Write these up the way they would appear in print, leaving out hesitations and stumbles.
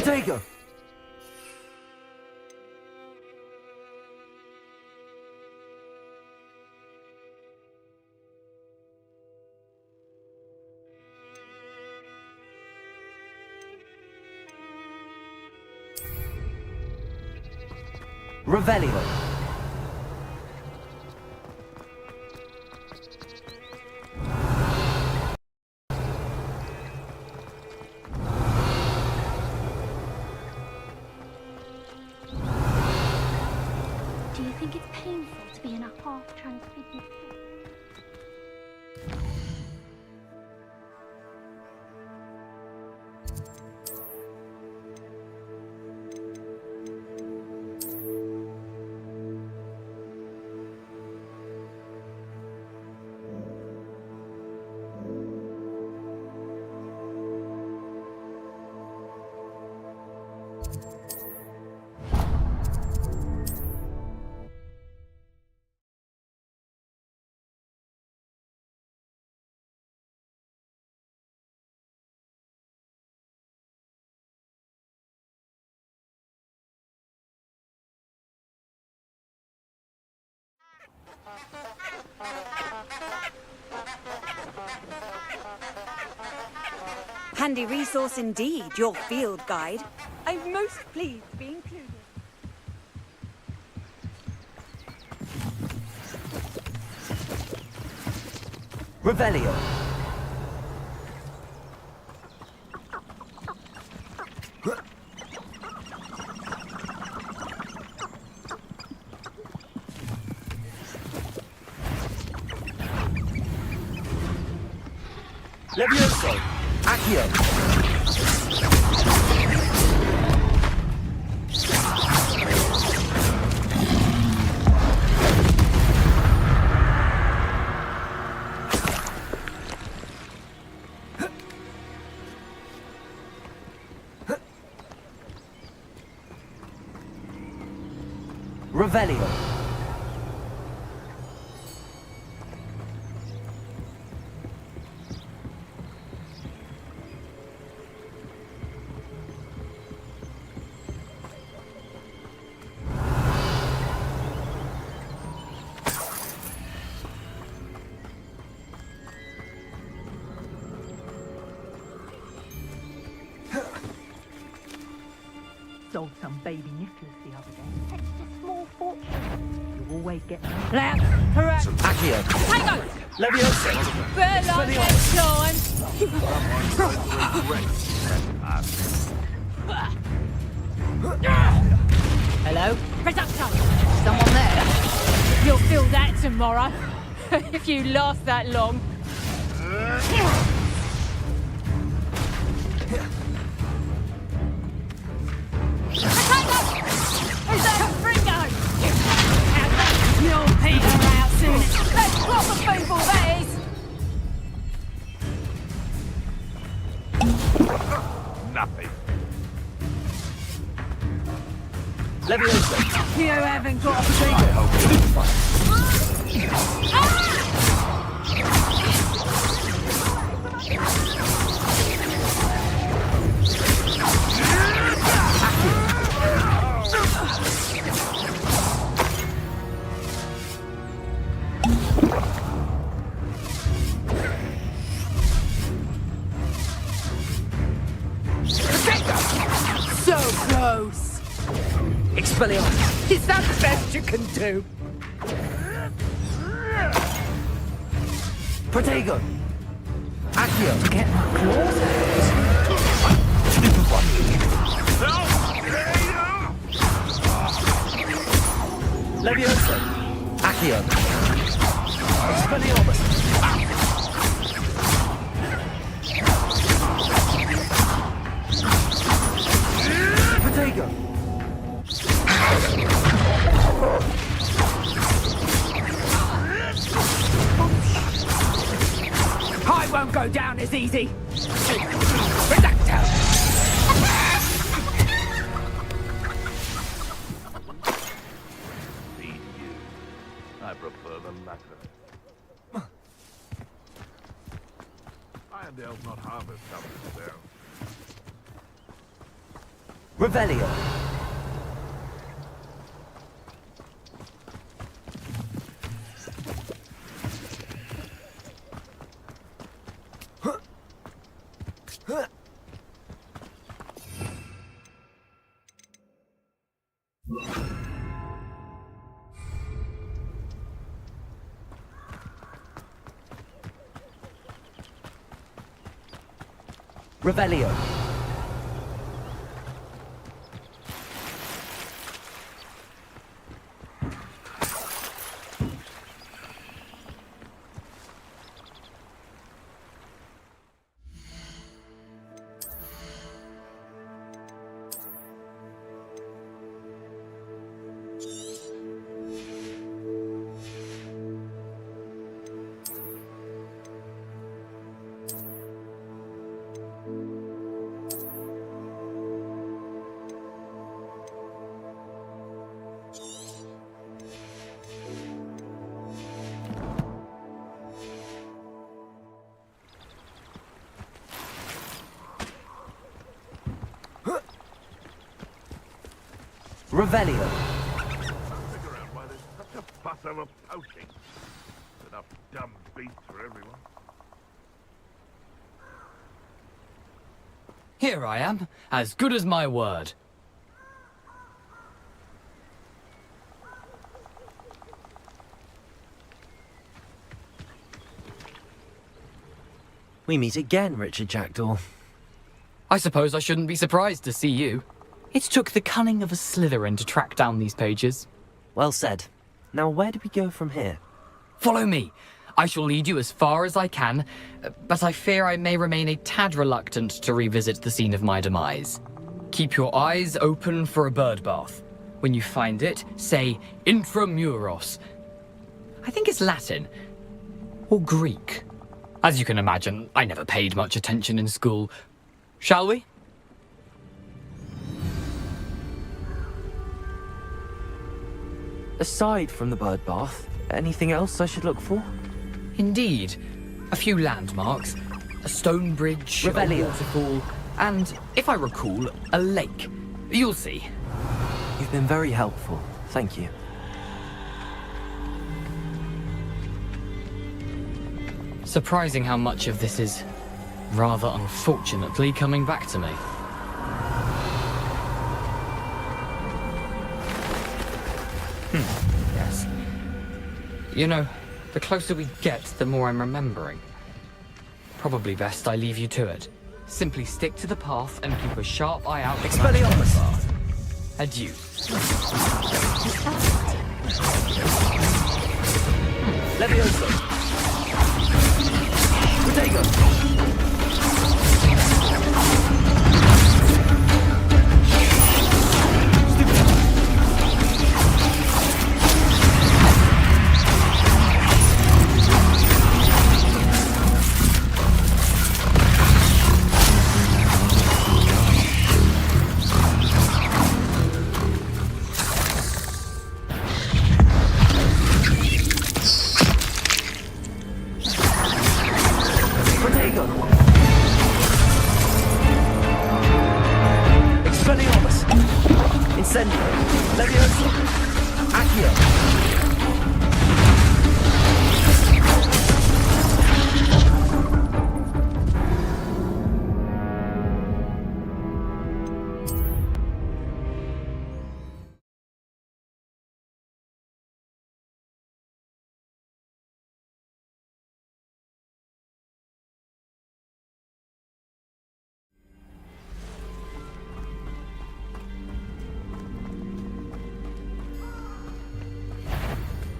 Protego! Revelio. Do you think it's painful to be in a half-transfigured form? Handy resource indeed, your field guide. I'm most pleased to be included. Revelio. Levioso. Accio. Revelio. Sold some baby Nicholas the other day. Such a small fortune. You always get Loud, correct. Accio. Tango! Levioso. Better luck next time. Hello? Reducto! Someone there? You'll feel that tomorrow. If you last that long. Who's that Fringo? You'll peter out soon. That's proper people, that is. Nothing. Levioso. You haven't got a thing. So close. Expelliarmus. Is that the best you can do? Protego. Accio. Get my claws Levioso. Accio. Expelliarmus. Protego. I won't go down as easy. Reducto. Feed you. I prefer the latter. Irondale's not half as tough as it sounds. Revelio. Revelio. Revelio. Figure out why there's such a fuss over poaching. Enough dumb beasts for everyone. Here I am, as good as my word. We meet again, Richard Jackdaw. I suppose I shouldn't be surprised to see you. It took the cunning of a Slytherin to track down these pages. Well said. Now where do we go from here? Follow me. I shall lead you as far as I can, but I fear I may remain a tad reluctant to revisit the scene of my demise. Keep your eyes open for a bird bath. When you find it, say intramuros. I think it's Latin. Or Greek. As you can imagine, I never paid much attention in school. Shall we? Aside from the bird bath, anything else I should look for? Indeed. A few landmarks, a stone bridge, Revelio. a waterfall, and, if I recall, a lake. You'll see. You've been very helpful. Thank you. Surprising how much of this is, rather unfortunately, coming back to me. Yes. You know, the closer we get, the more I'm remembering. Probably best I leave you to it. Simply stick to the path and keep a sharp eye out. Expelliarmus! Adieu. Levioso! Protego! Expelliarmus! Incendio! Levioso! Accio!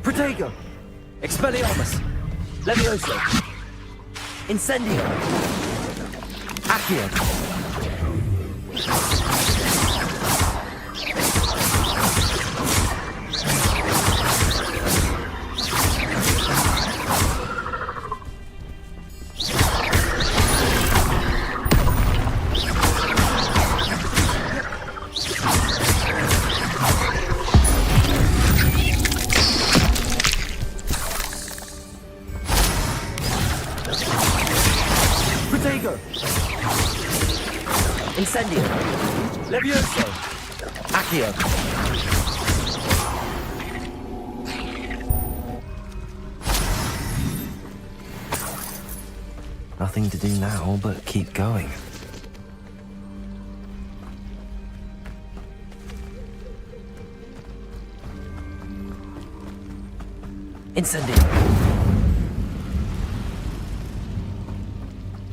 Protego! Expelliarmus! Levioso! Incendio! Accio! Protego! Incendio! Levioso! Accio! Nothing to do now but keep going. Incendio.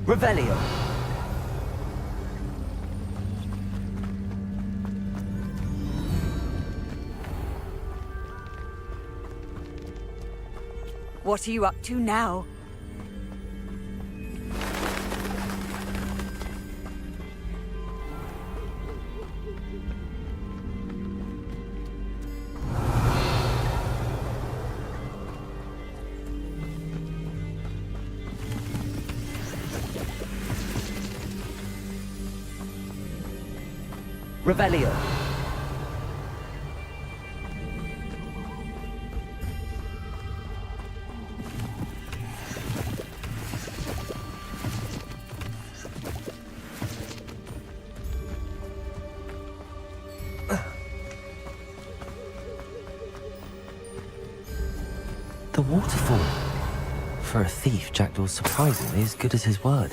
Revelio. What are you up to now? Revelio. The waterfall. For a thief, Jackdaw's surprisingly as good as his word.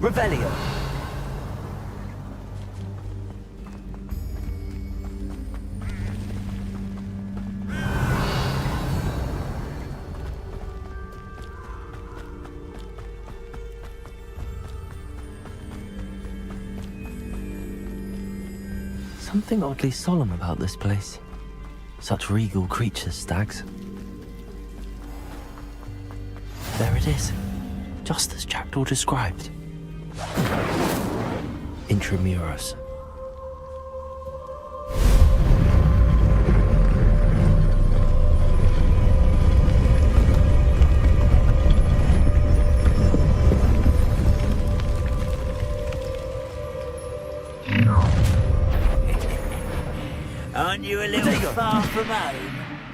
Revelio. Something oddly solemn about this place. Such regal creatures, stags. There it is, just as Jackdaw described. Intramuros. Aren't you a little far from home?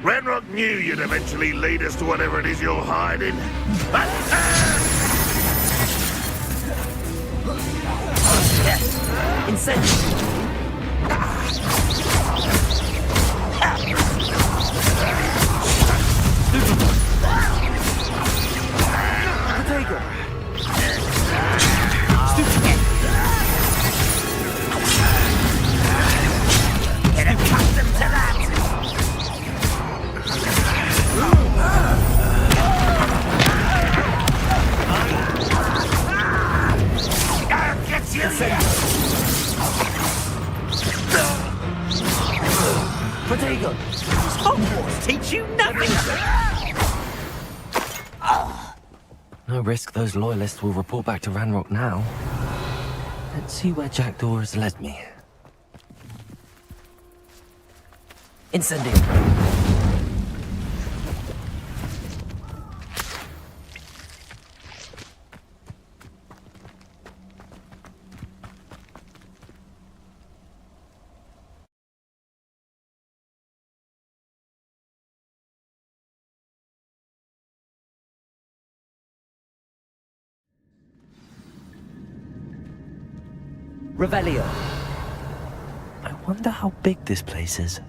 Ranrock knew you'd eventually lead us to whatever it is you're hiding. Incendio. Get accustomed to that! I'll get you! Vertical. Hogwarts teach you nothing! No risk those loyalists will report back to Ranrock now. Let's see where Jackdaw has led me. Incendio. Revelio. I wonder how big this place is.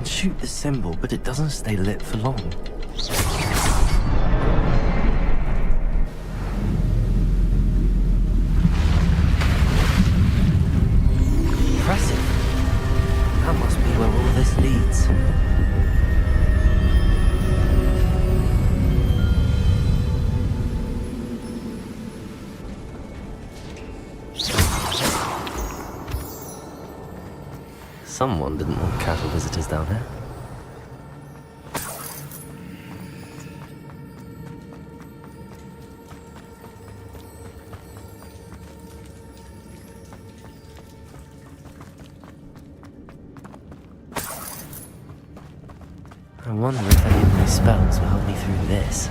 Shoot the symbol, but it doesn't stay lit for long. Impressive. That must be where all this leads. Someone didn't want casual visitors down here. I wonder if any of my spells will help me through this.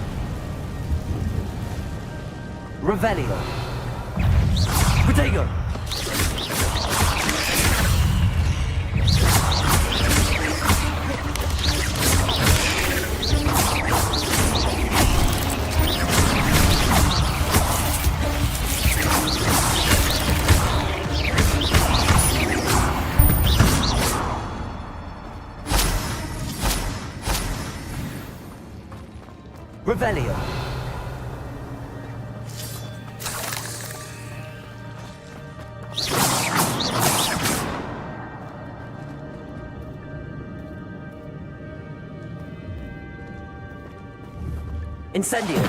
Revelio! Vertical! Revelio! Incendio!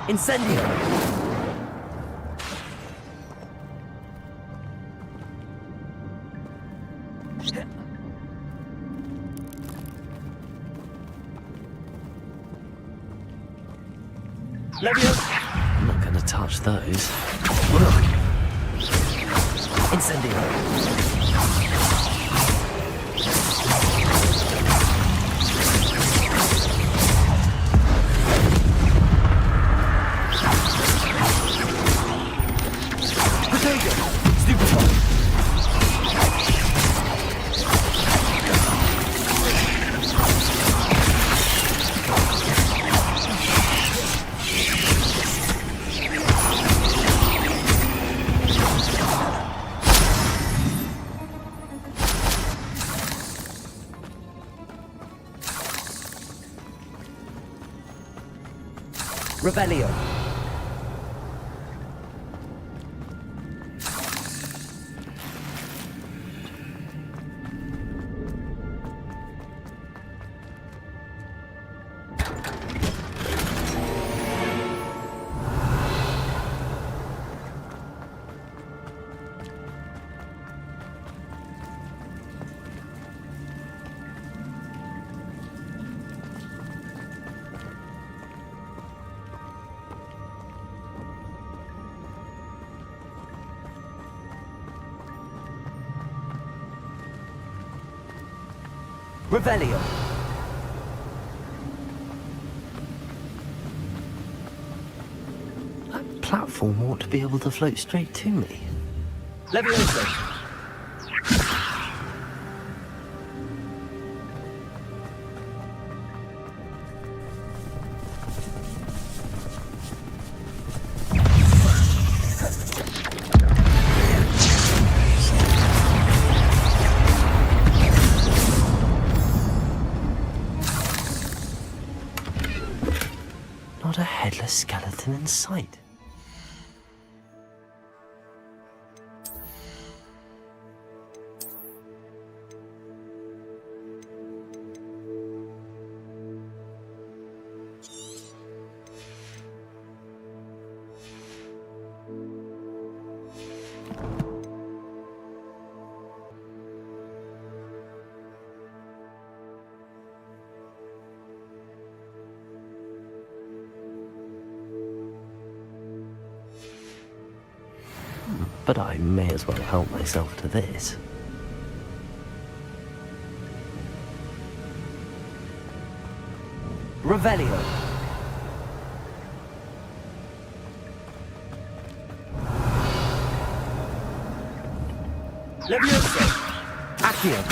Incendio! I'm not gonna touch those. Incendio! Revelio. Revelio. That platform ought to be able to float straight to me. Levioso. Not a headless skeleton in sight. But I may as well help myself to this. Revelio. Levioso. Accio.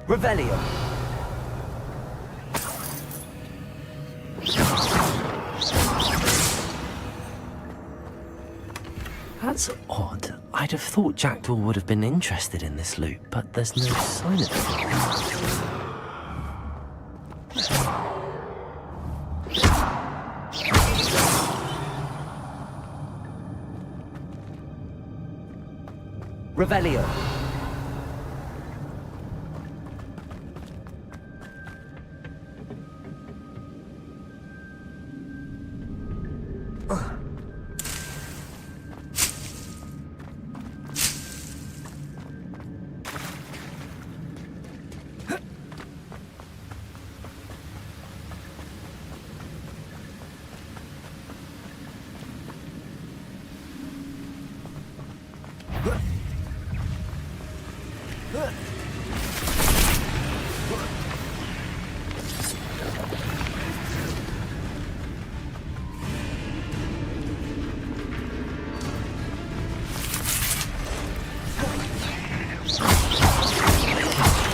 Revelio. That's odd. I'd have thought Jackdaw would have been interested in this loot, but there's no sign of it. Revelio.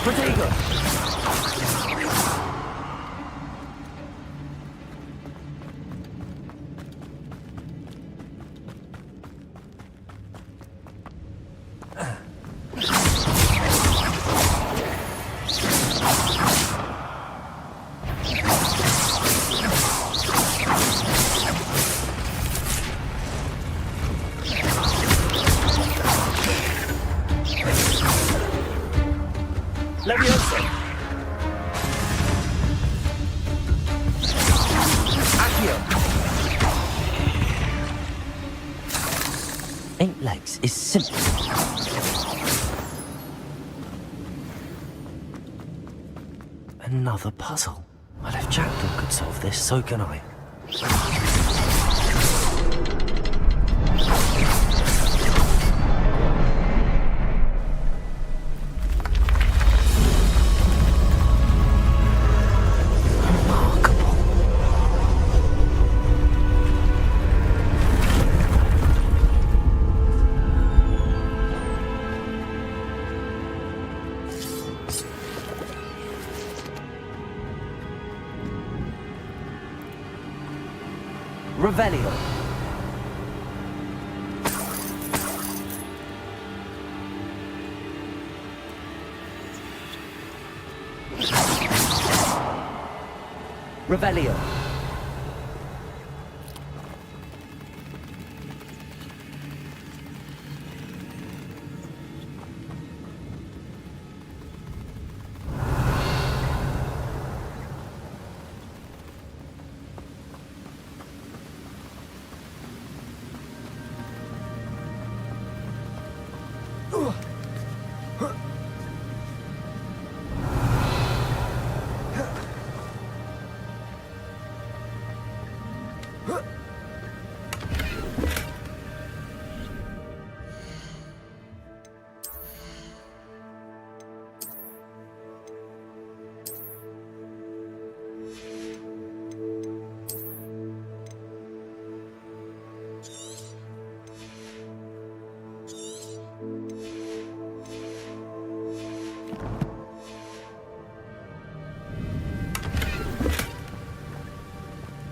Vertical. Leviosa. Accio. 8 legs is simple. Another puzzle. Well, if Jackdaw could solve this, so can I. Revelio. Revelio.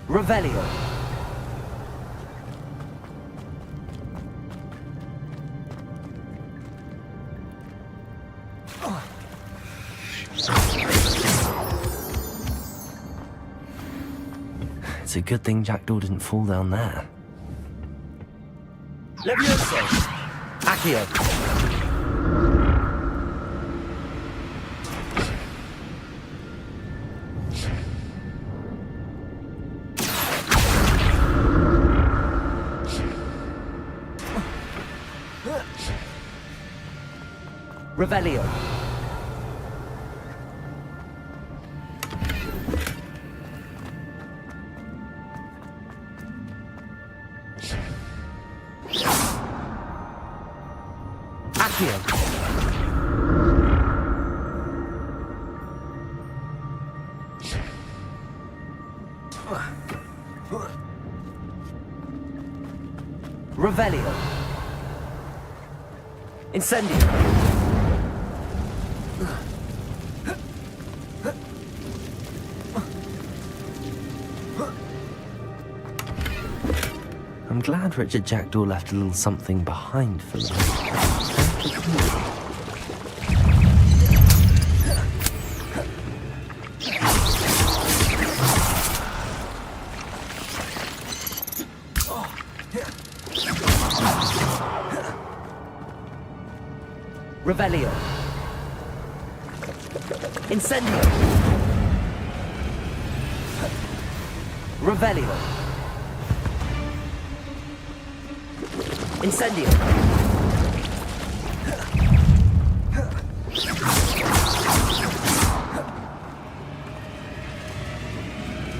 Revelio. It's a good thing Jackdaw didn't fall down there. Leviosa. Accio. Revelio. Accio. Revelio. Incendio. I'm glad Richard Jackdaw left a little something behind for me. Revelio. Incendio. Revelio. Incendio.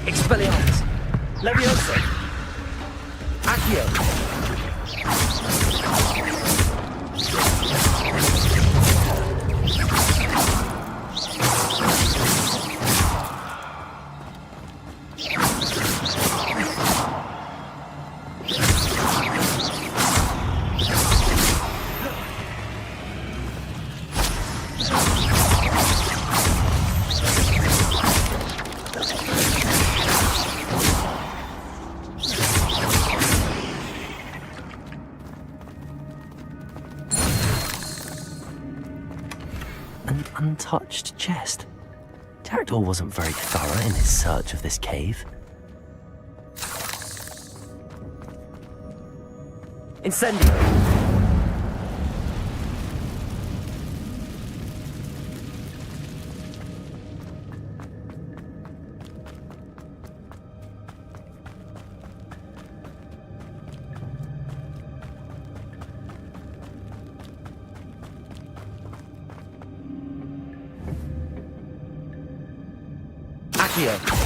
Expelliarmus. Leviosa. Accio. An untouched chest. Jackdaw wasn't very thorough in his search of this cave. Incendio. Accio.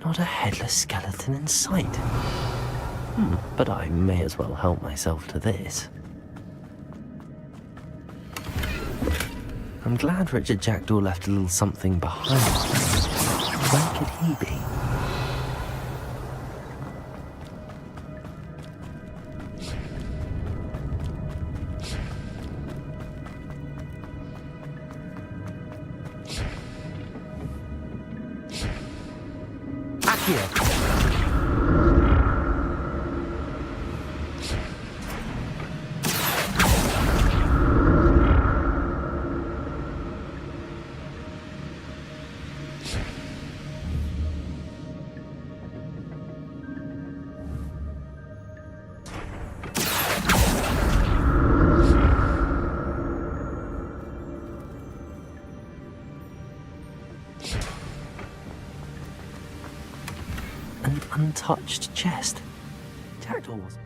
Not a headless skeleton in sight. But I may as well help myself to this. I'm glad Richard Jackdaw left a little something behind. Where could he be? Accio. An untouched chest. Jackdaw was.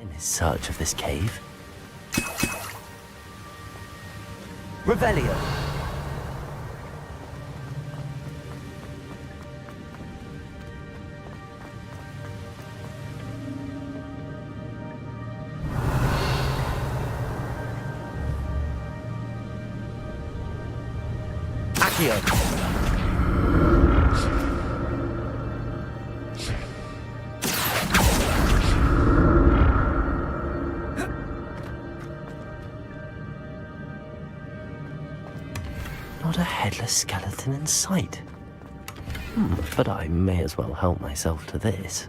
In his search of this cave. Revelio. Accio. Not a headless skeleton in sight. But I may as well help myself to this.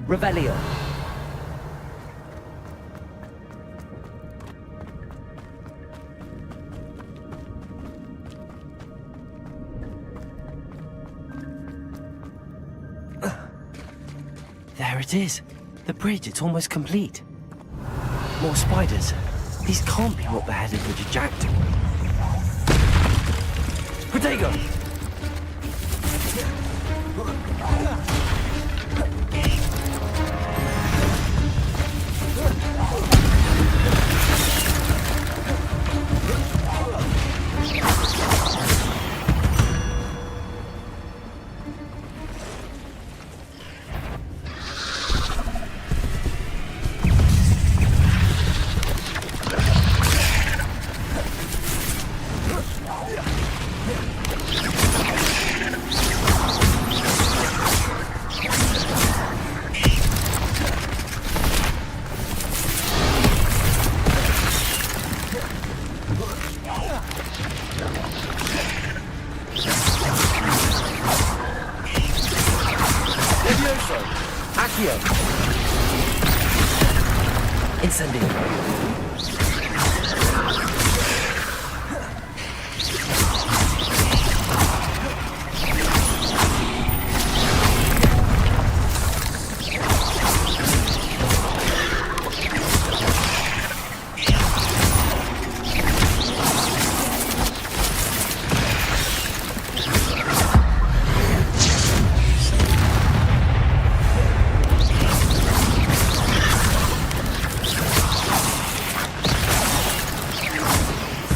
Revelio. There it is. The bridge, it's almost complete. More spiders. These can't be what the head of Richard Jack do. Protego! Accio. Incendio.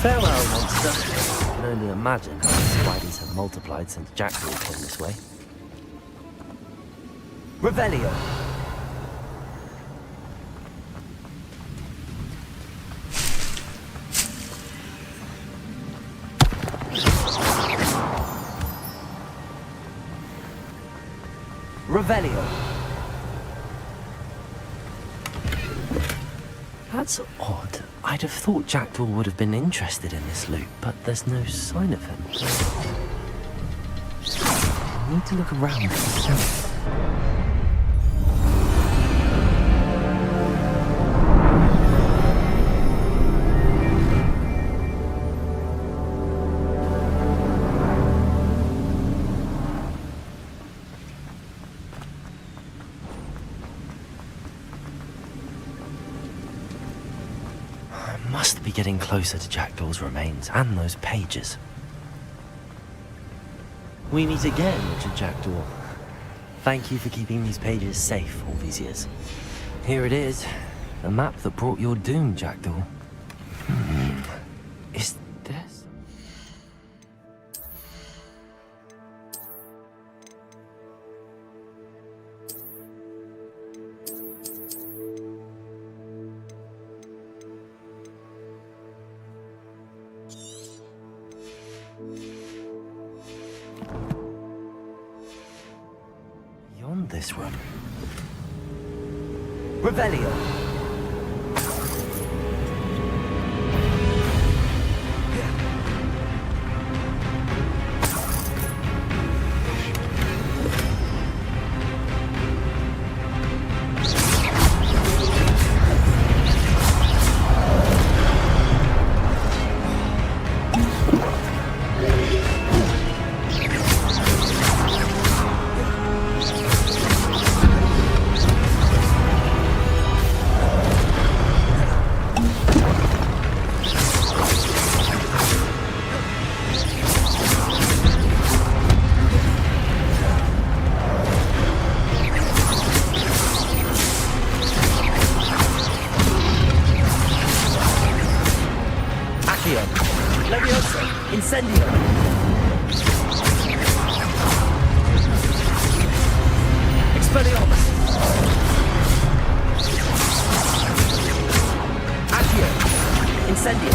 Farewell, monster. I can only imagine how the spiders have multiplied since Jackdaw came this way. Revelio. Revelio. That's odd. I'd have thought Jackdaw would have been interested in this loot, but there's no sign of him. I need to look around for myself. Must be getting closer to Jackdaw's remains and those pages. We meet again, Richard Jackdaw. Thank you for keeping these pages safe all these years. Here it is, the map that brought your doom, Jackdaw. Is this? Beyond this room. Revelio. Levioso. Incendio. Expelliarmus. Accio. Incendio.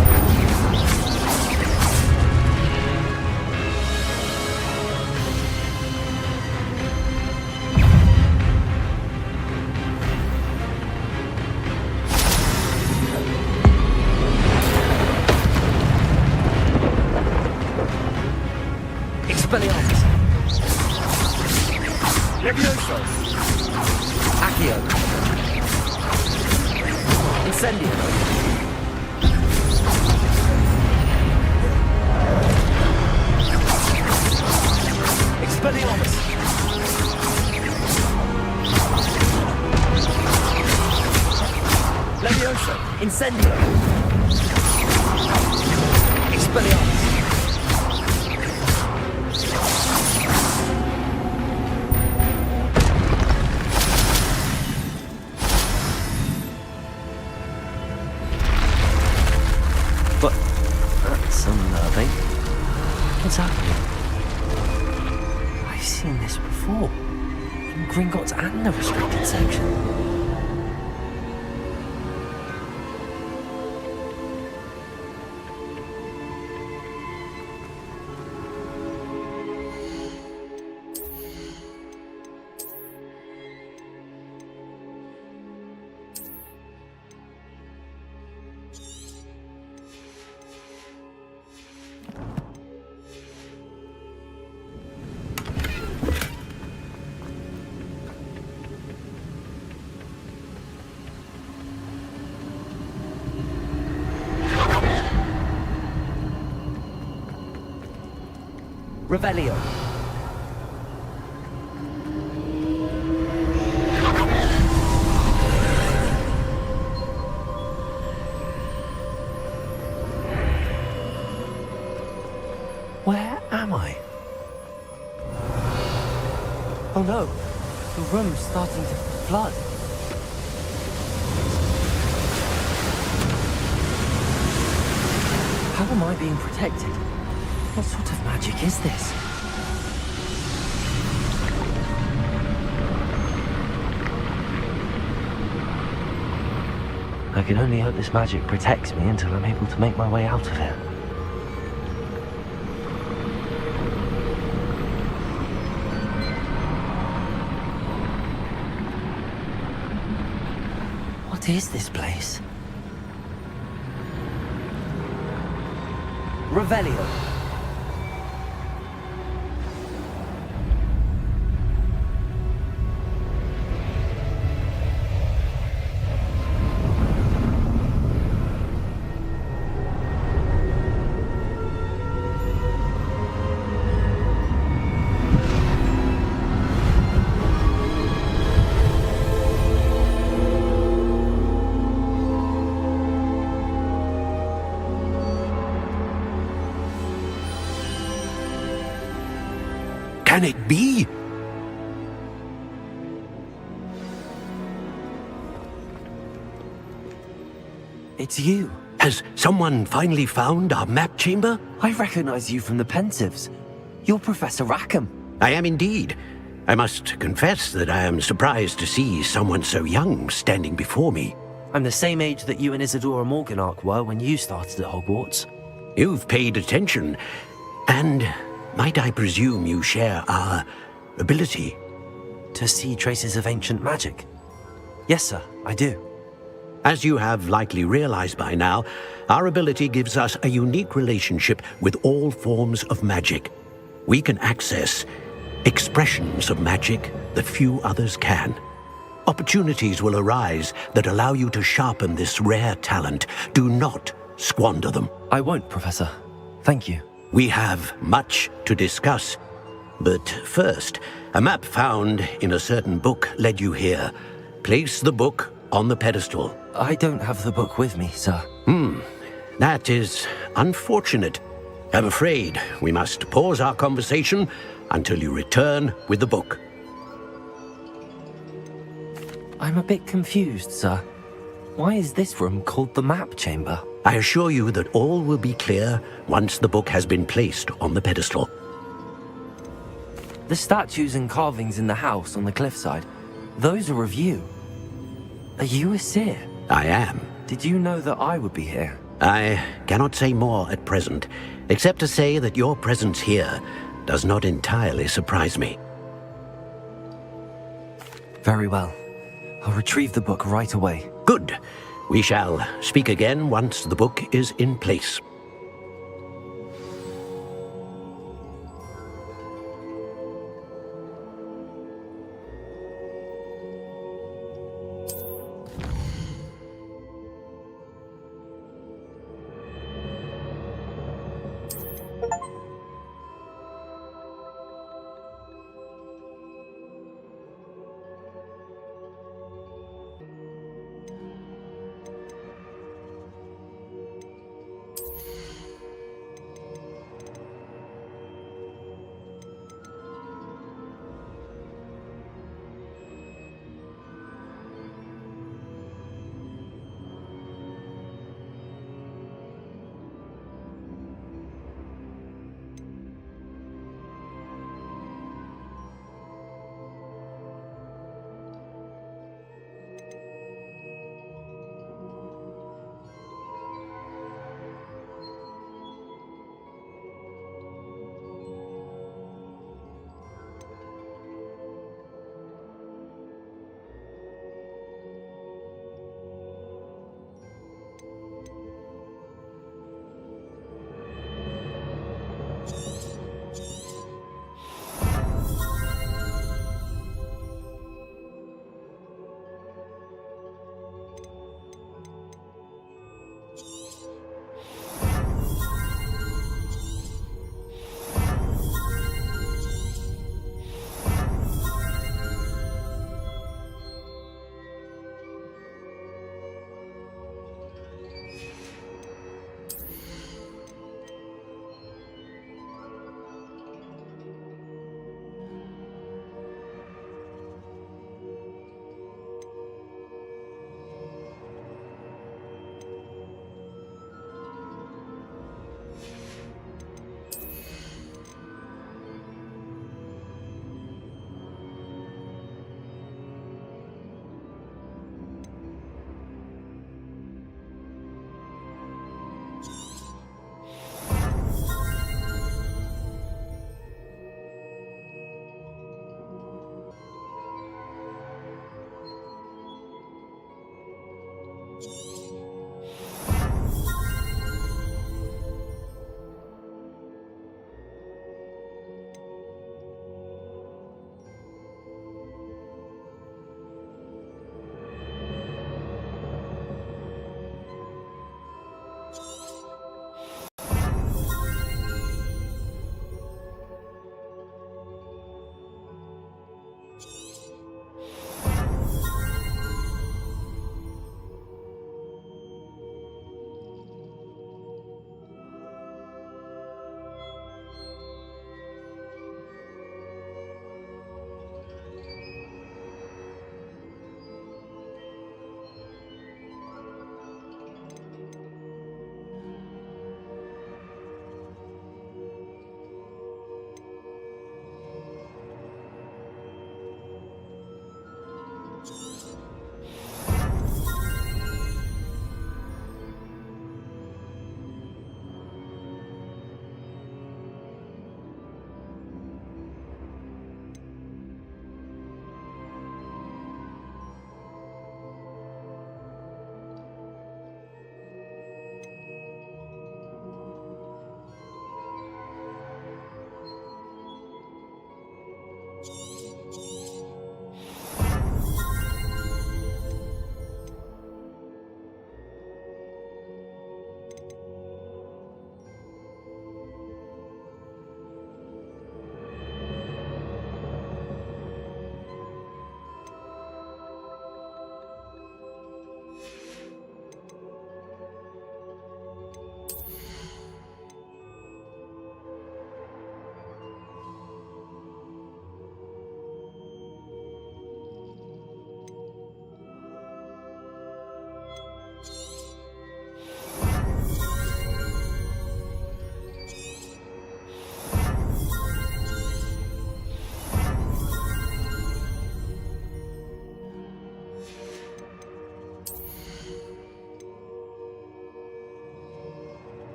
Expelliarmus! Levioso! Accio! Incendio! Expelliarmus! Levioso! Incendio! Expelliarmus! But that's unnerving. What's happening? I've seen this before. In Gringotts and the restricted section. Revelio. Where am I? Oh no, the room's starting to flood. How am I being protected? What sort of magic is this? I can only hope this magic protects me until I'm able to make my way out of here. What is this place? Revelio. Can it be? It's you. Has someone finally found our map chamber? I recognize you from the Pensives. You're Professor Rackham. I am indeed. I must confess that I am surprised to see someone so young standing before me. I'm the same age that you and Isadora Morganach were when you started at Hogwarts. You've paid attention, and might I presume you share our ability? To see traces of ancient magic? Yes, sir, I do. As you have likely realized by now, our ability gives us a unique relationship with all forms of magic. We can access expressions of magic that few others can. Opportunities will arise that allow you to sharpen this rare talent. Do not squander them. I won't, Professor. Thank you. We have much to discuss. But first, a map found in a certain book led you here. Place the book on the pedestal. I don't have the book with me, sir. That is unfortunate. I'm afraid we must pause our conversation until you return with the book. I'm a bit confused, sir. Why is this room called the map chamber? I assure you that all will be clear once the book has been placed on the pedestal. The statues and carvings in the house on the cliffside, those are of you. Are you a seer? I am. Did you know that I would be here? I cannot say more at present, except to say that your presence here does not entirely surprise me. Very well. I'll retrieve the book right away. Good. We shall speak again once the book is in place.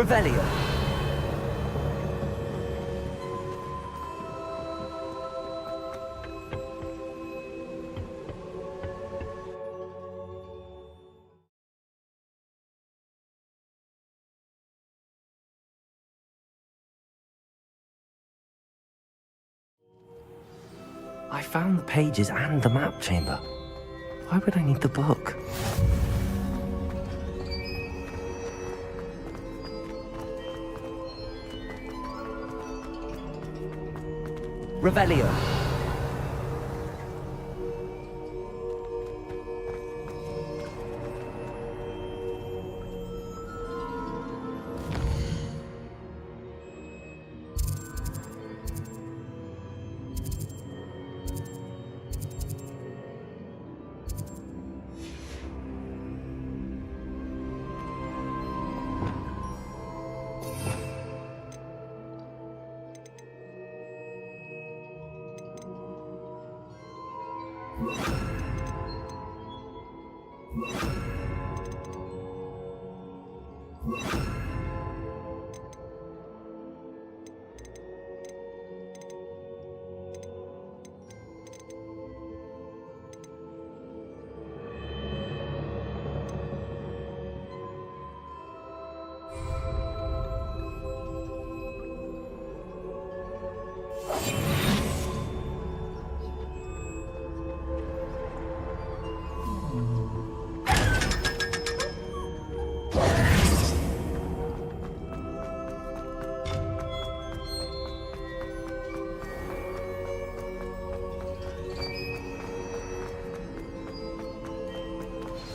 Revelio. I found the pages and the map chamber. Why would I need the book? Revelio.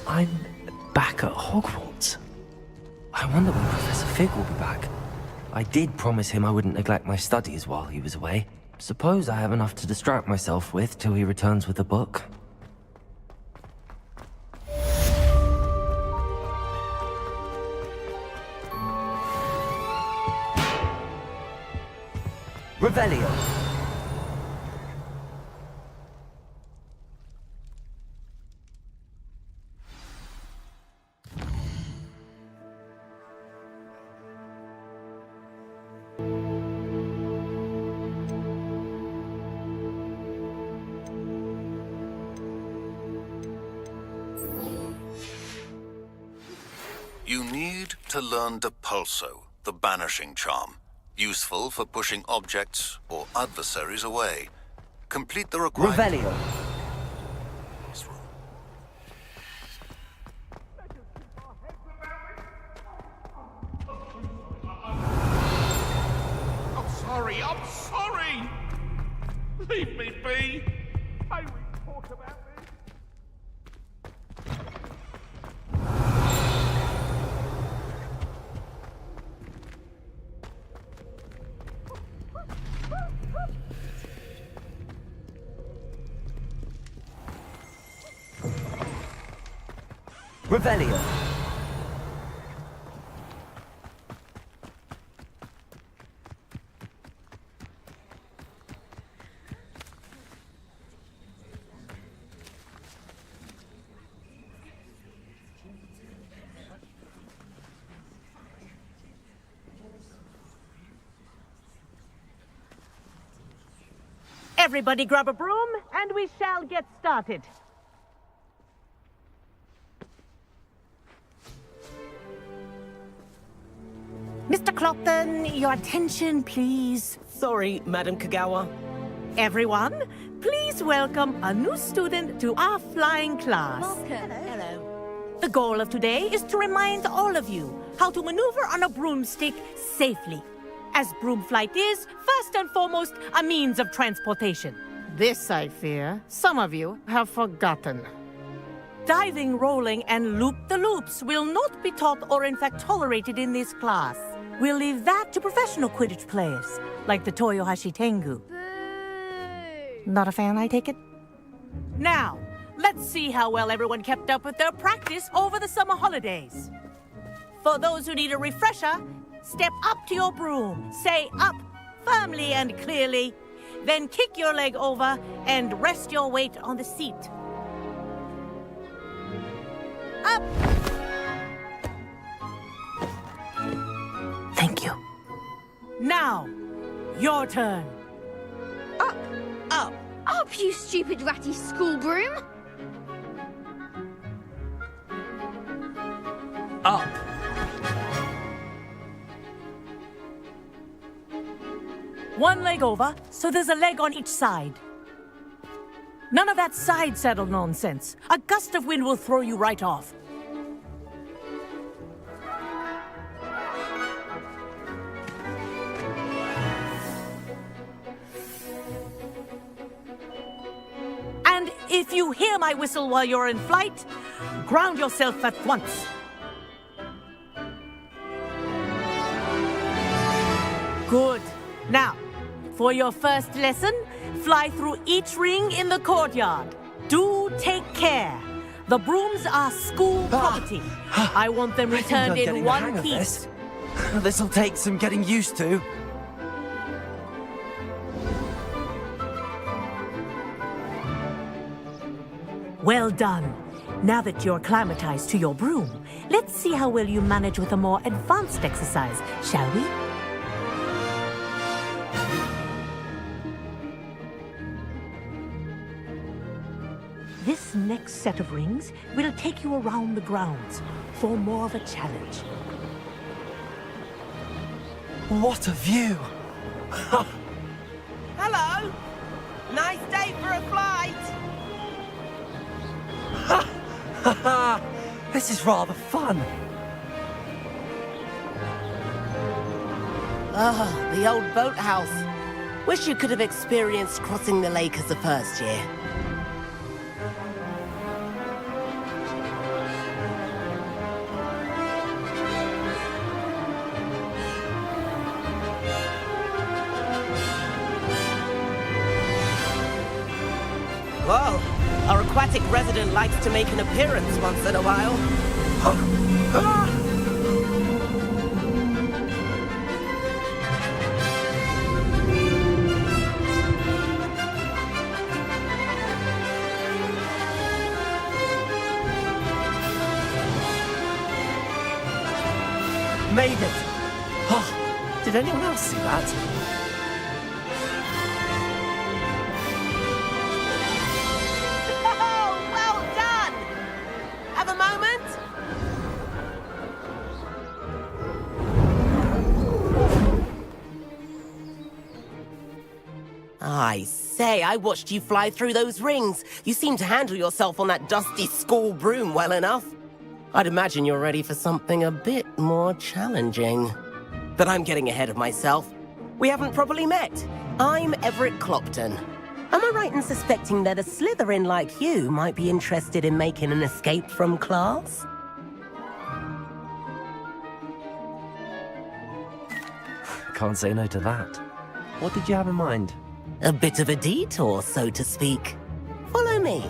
I'm back at Hogwarts. I wonder when Professor Fig will be back. I did promise him I wouldn't neglect my studies while he was away. Suppose I have enough to distract myself with till he returns with a book. Revelio. You need to learn Depulso, the banishing charm. Useful for pushing objects or adversaries away. Complete the required... Revelio. I'm sorry! Leave me be! I will talk about this! Revelio. Everybody grab a broom, and we shall get started. Mr. Clopton, your attention, please. Sorry, Madam Kagawa. Everyone, please welcome a new student to our flying class. Welcome. Hello. The goal of today is to remind all of you how to maneuver on a broomstick safely. As broom flight is, first and foremost, a means of transportation. This, I fear, some of you have forgotten. Diving, rolling, and loop-the-loops will not be taught or in fact tolerated in this class. We'll leave that to professional Quidditch players, like the Toyohashi Tengu. Not a fan, I take it? Now, let's see how well everyone kept up with their practice over the summer holidays. For those who need a refresher, step up to your broom, say up firmly and clearly, then kick your leg over and rest your weight on the seat. Up! Now, your turn. Up! Up. Up, you stupid ratty school broom! Up! One leg over, so there's a leg on each side. None of that side saddle nonsense. A gust of wind will throw you right off. And if you hear my whistle while you're in flight, ground yourself at once. Good. Now, for your first lesson, fly through each ring in the courtyard. Do take care. The brooms are school property. I want them returned in one piece. This'll take some getting used to. Well done. Now that you're acclimatized to your broom, let's see how well you manage with a more advanced exercise, shall we? This next set of rings will take you around the grounds for more of a challenge. What a view! Hello! Nice day for a flight! This is rather fun. Ah, the old boathouse. Wish you could have experienced crossing the lake as a first year. Whoa, our aquatic resident likes to make an appearance once in a while. Made it! Oh, did anyone else see that? Oh, well done! Have a moment? I say, I watched you fly through those rings. You seem to handle yourself on that dusty school broom well enough. I'd imagine you're ready for something a bit more challenging. But I'm getting ahead of myself. We haven't properly met. I'm Everett Clopton. Am I right in suspecting that a Slytherin like you might be interested in making an escape from class? Can't say no to that. What did you have in mind? A bit of a detour, so to speak. Follow me.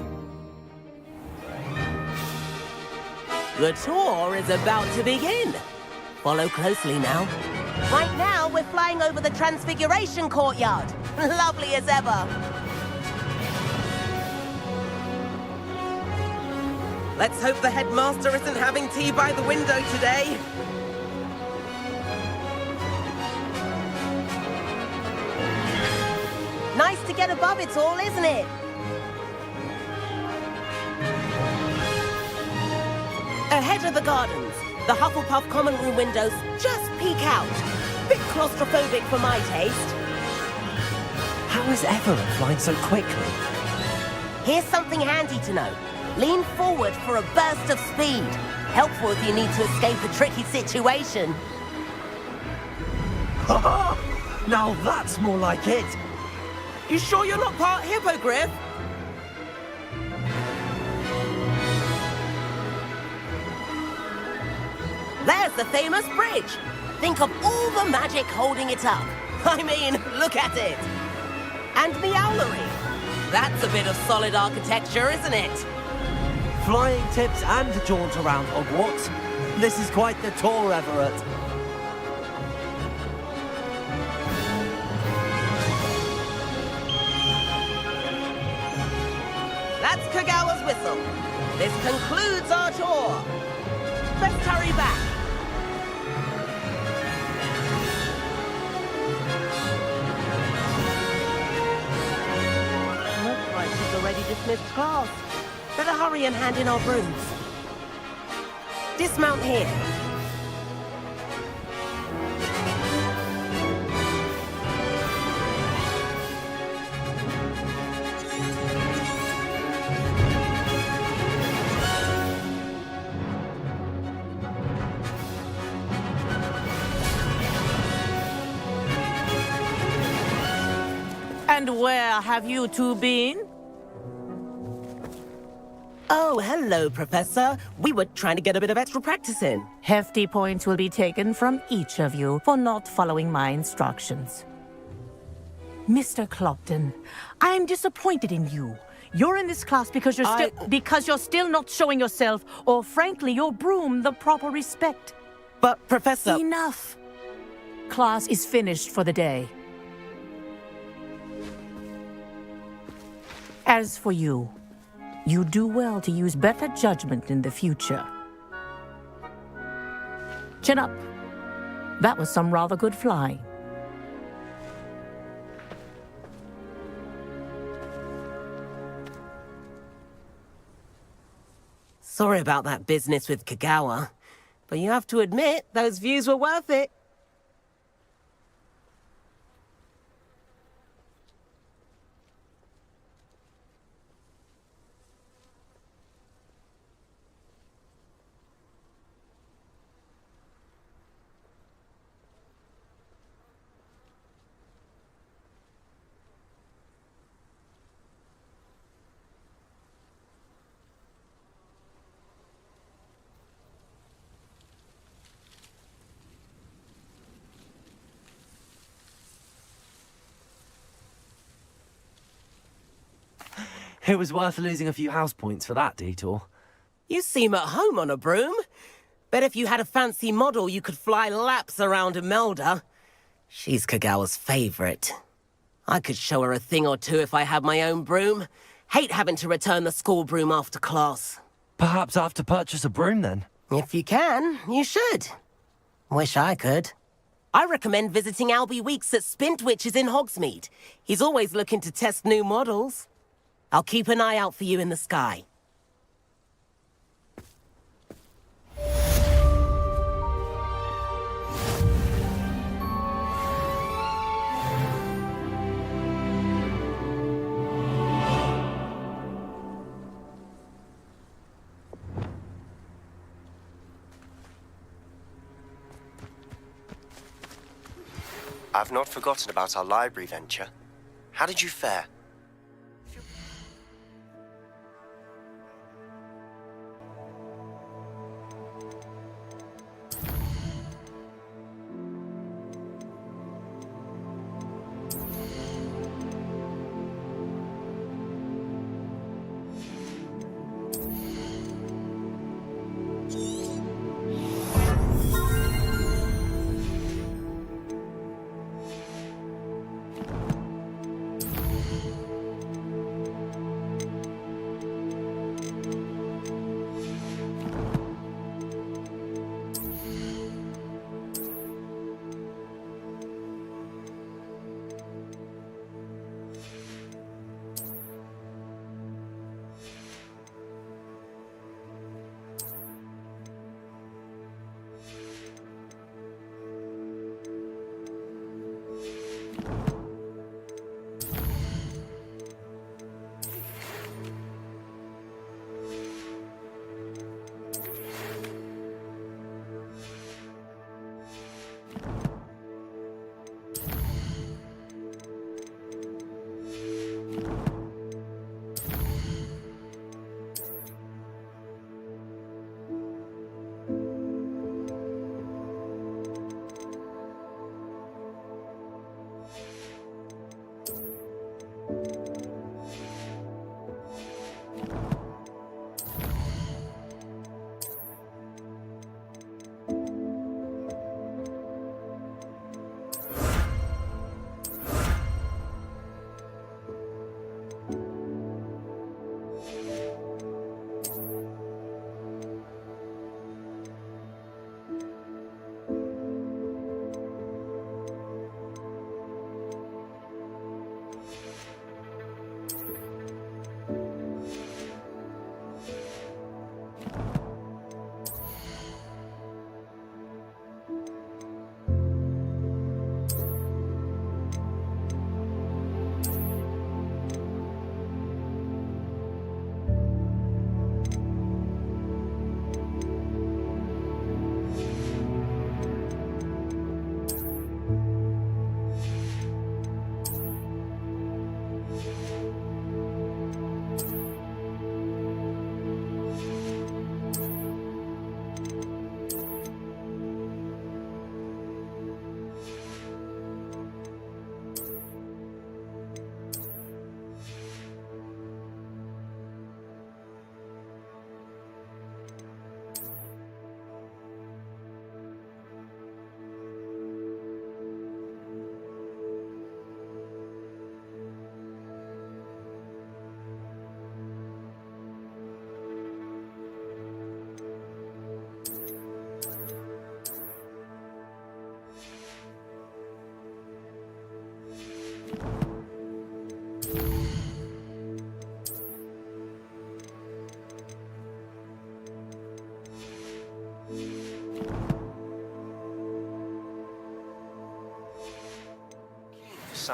The tour is about to begin. Follow closely now. Right now, we're flying over the Transfiguration Courtyard. Lovely as ever. Let's hope the headmaster isn't having tea by the window today. Nice to get above it all, isn't it? Ahead of the gardens, the Hufflepuff common room windows just peek out. Bit claustrophobic for my taste. How is Everett flying so quickly? Here's something handy to know. Lean forward for a burst of speed. Helpful if you need to escape a tricky situation. Now that's more like it. You sure you're not part hippogriff? There's the famous bridge. Think of all the magic holding it up. I mean, look at it. And the owlery. That's a bit of solid architecture, isn't it? Flying tips and a jaunt around Hogwarts. This is quite the tour, Everett. That's Kagawa's whistle. This concludes our tour. Let's hurry back. dismissed class. Better hurry and hand in our brooms. Dismount here. And where have you two been? Oh, hello, Professor. We were trying to get a bit of extra practice in. Hefty points will be taken from each of you for not following my instructions. Mr. Clopton, I'm disappointed in you. You're in this class because you're still not showing yourself, or frankly, your broom the proper respect. But, Professor... Enough. Class is finished for the day. As for you, you do well to use better judgment in the future. Chin up. That was some rather good flying. Sorry about that business with Kagawa, but you have to admit, those views were worth it. It was worth losing a few house points for that detour. You seem at home on a broom. Bet if you had a fancy model, you could fly laps around Imelda. She's Kagawa's favorite. I could show her a thing or two if I had my own broom. Hate having to return the school broom after class. Perhaps I have to purchase a broom then? If you can, you should. Wish I could. I recommend visiting Albie Weeks at Spintwitches in Hogsmeade. He's always looking to test new models. I'll keep an eye out for you in the sky. I've not forgotten about our library venture. How did you fare?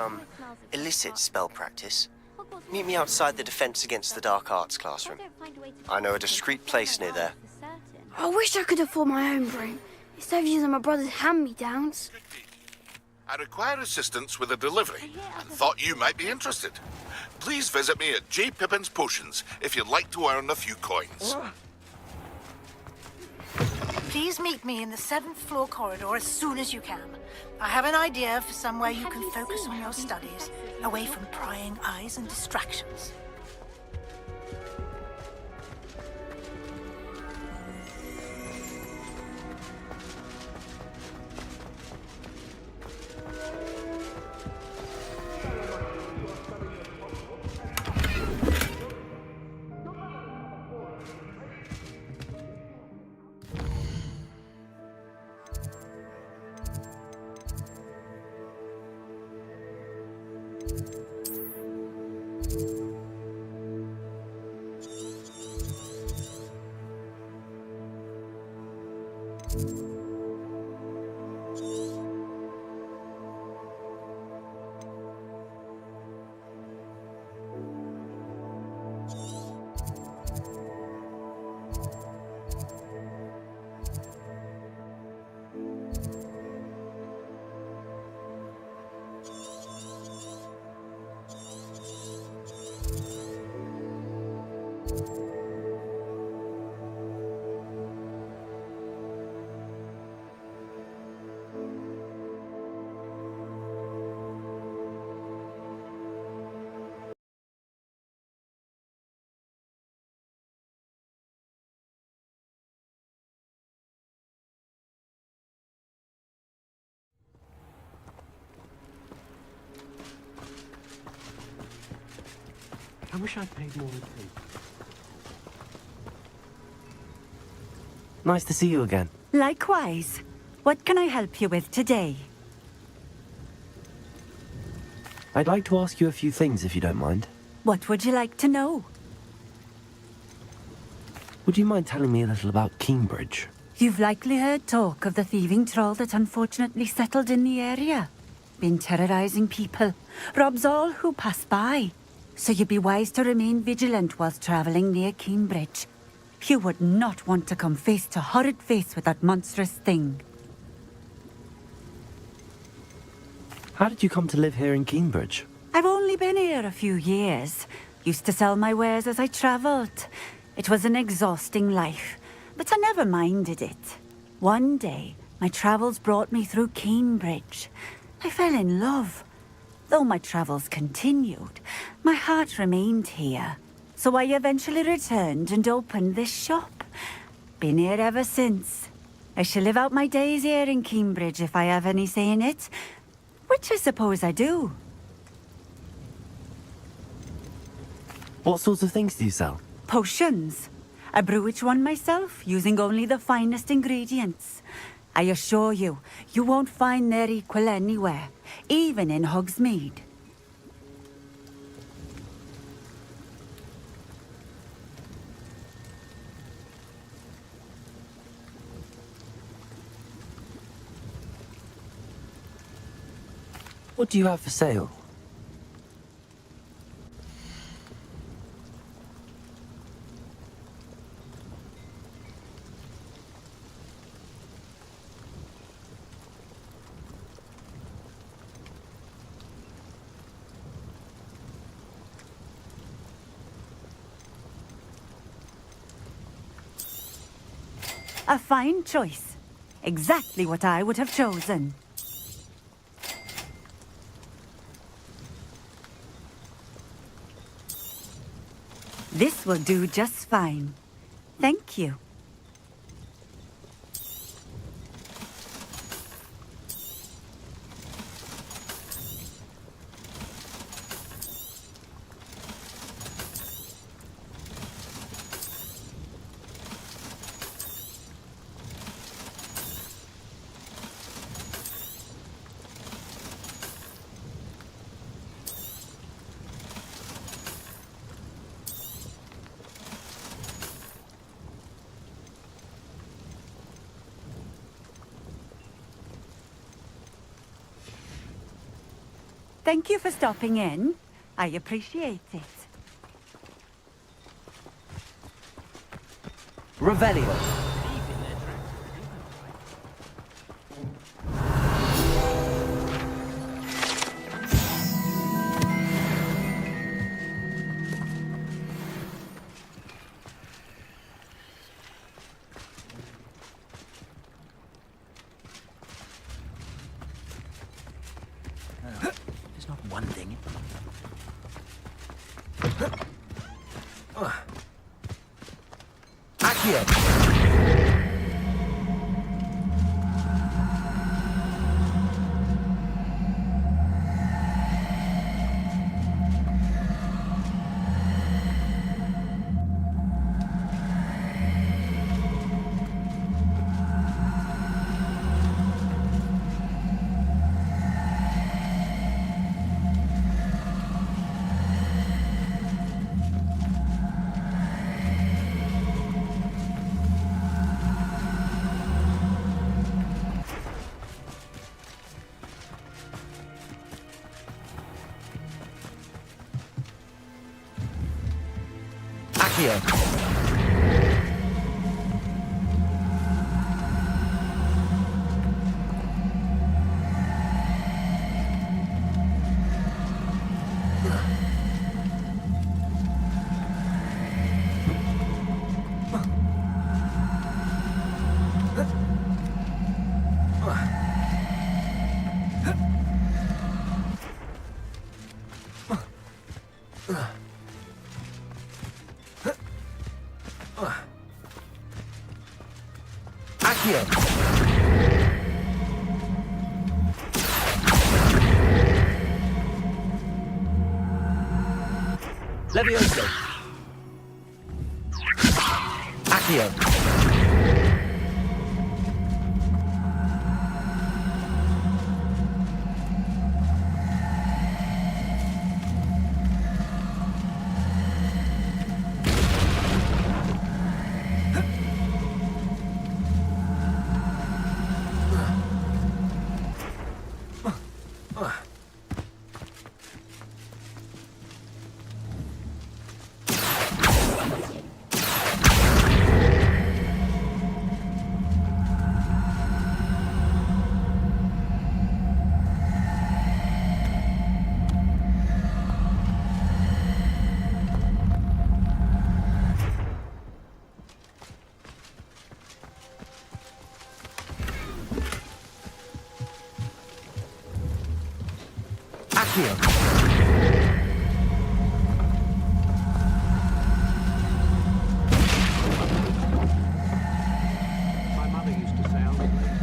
some illicit spell practice, meet me outside the Defense Against the Dark Arts classroom. I know a discreet place near there. I wish I could afford my own broom, instead of using my brother's hand-me-downs. I require assistance with a delivery and thought you might be interested. Please visit me at J. Pippin's Potions if you'd like to earn a few coins. Please meet me in the 7th floor corridor as soon as you can. I have an idea for somewhere you can focus on your studies, away from prying eyes and distractions. I wish I'd paid more attention. Nice to see you again. Likewise. What can I help you with today? I'd like to ask you a few things, if you don't mind. What would you like to know? Would you mind telling me a little about Cambridge? You've likely heard talk of the thieving troll that unfortunately settled in the area. Been terrorizing people. Robs all who pass by. So you'd be wise to remain vigilant whilst traveling near Cambridge. You would not want to come face to horrid face with that monstrous thing. How did you come to live here in Cambridge? I've only been here a few years. Used to sell my wares as I travelled. It was an exhausting life, but I never minded it. One day, my travels brought me through Cambridge. I fell in love. Though my travels continued, my heart remained here. So I eventually returned and opened this shop. Been here ever since. I shall live out my days here in Cambridge if I have any say in it, which I suppose I do. What sorts of things do you sell? Potions. I brew each one myself, using only the finest ingredients. I assure you, you won't find their equal anywhere, even in Hogsmeade. What do you have for sale? A fine choice. Exactly what I would have chosen. This will do just fine. Thank you. Thank you for stopping in. I appreciate it. Revelio. There's not one thing. Accio. Accio. Accio. Levioso. Accio. Accio. My mother used to say I was lazy.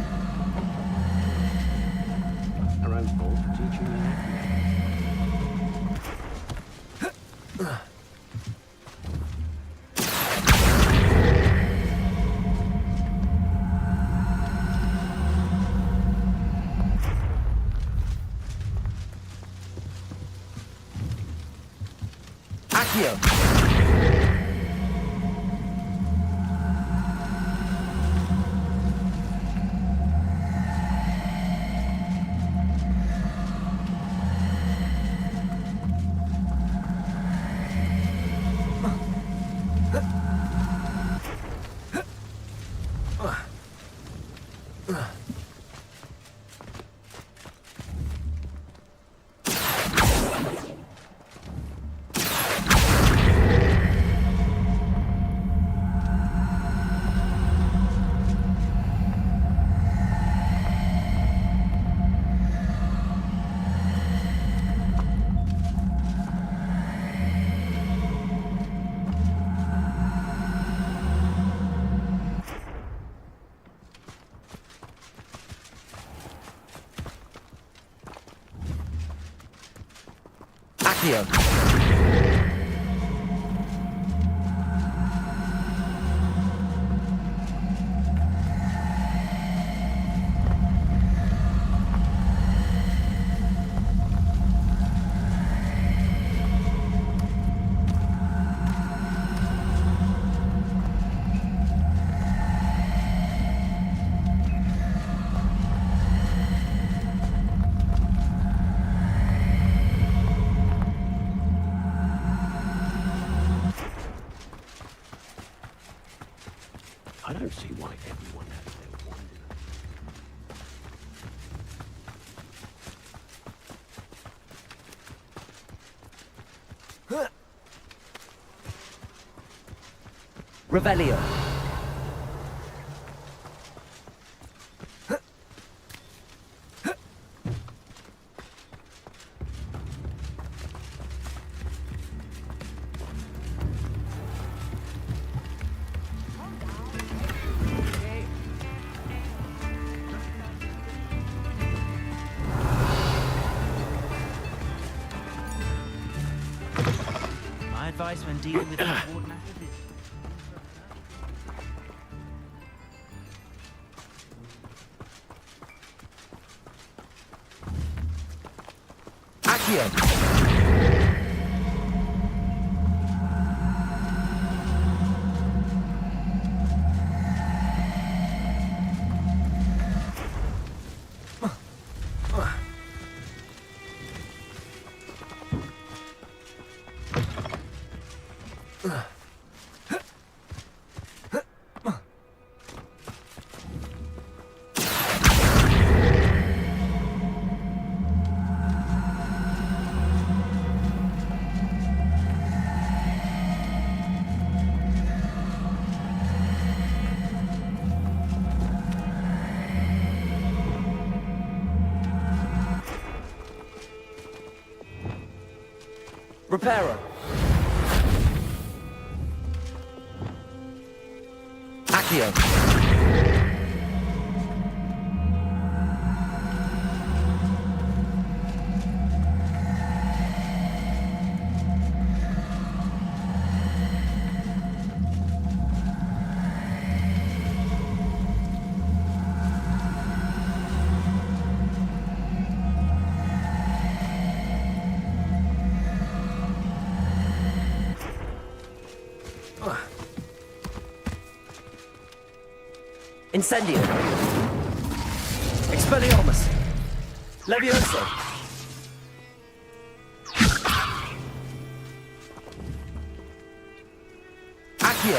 Her own fault for teaching me acting. Accio. Accio. Revelio. My advice when dealing with Hogwarts matters is... Accio. Reparo. Accio. Incendio. Expelliarmus. Levioso. Accio.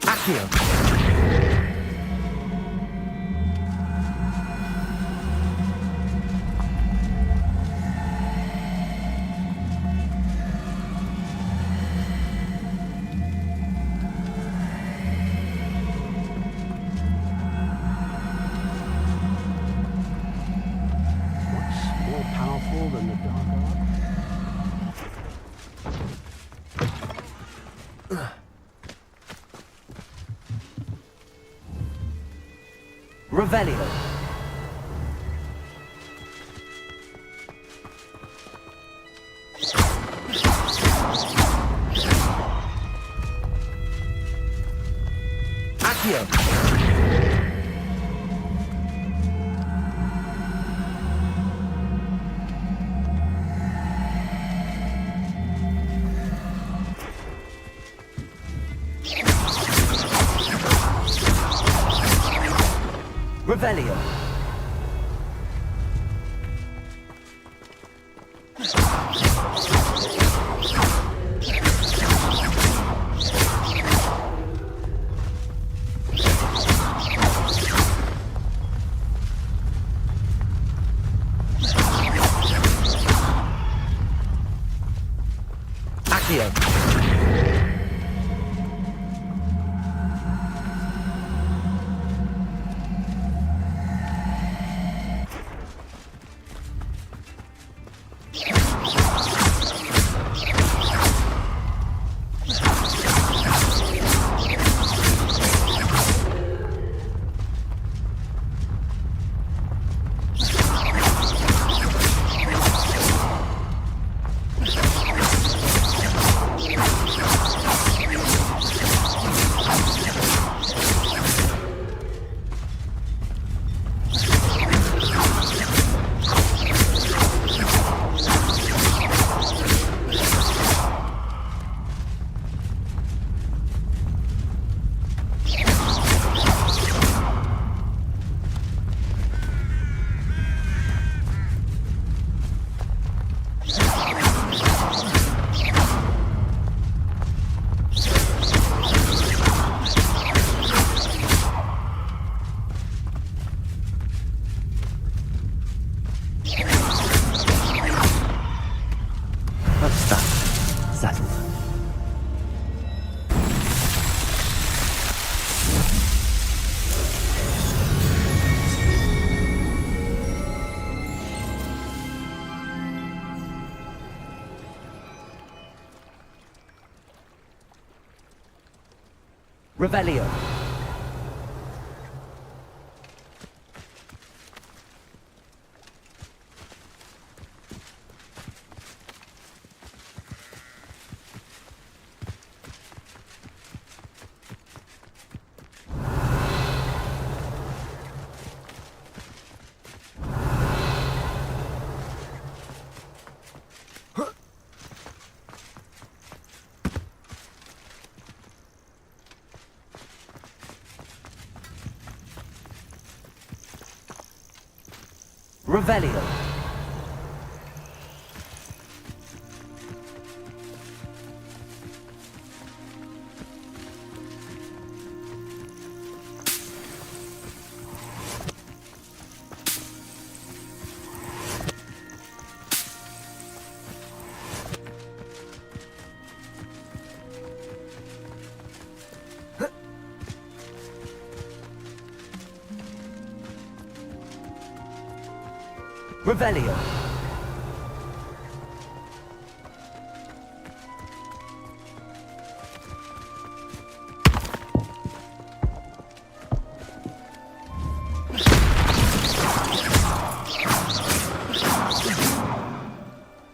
Accio. What's more powerful than the dark art? Revelio. Accio. Revelio. Accio. That's that. Settled. Revelio. Revelio. Revelio.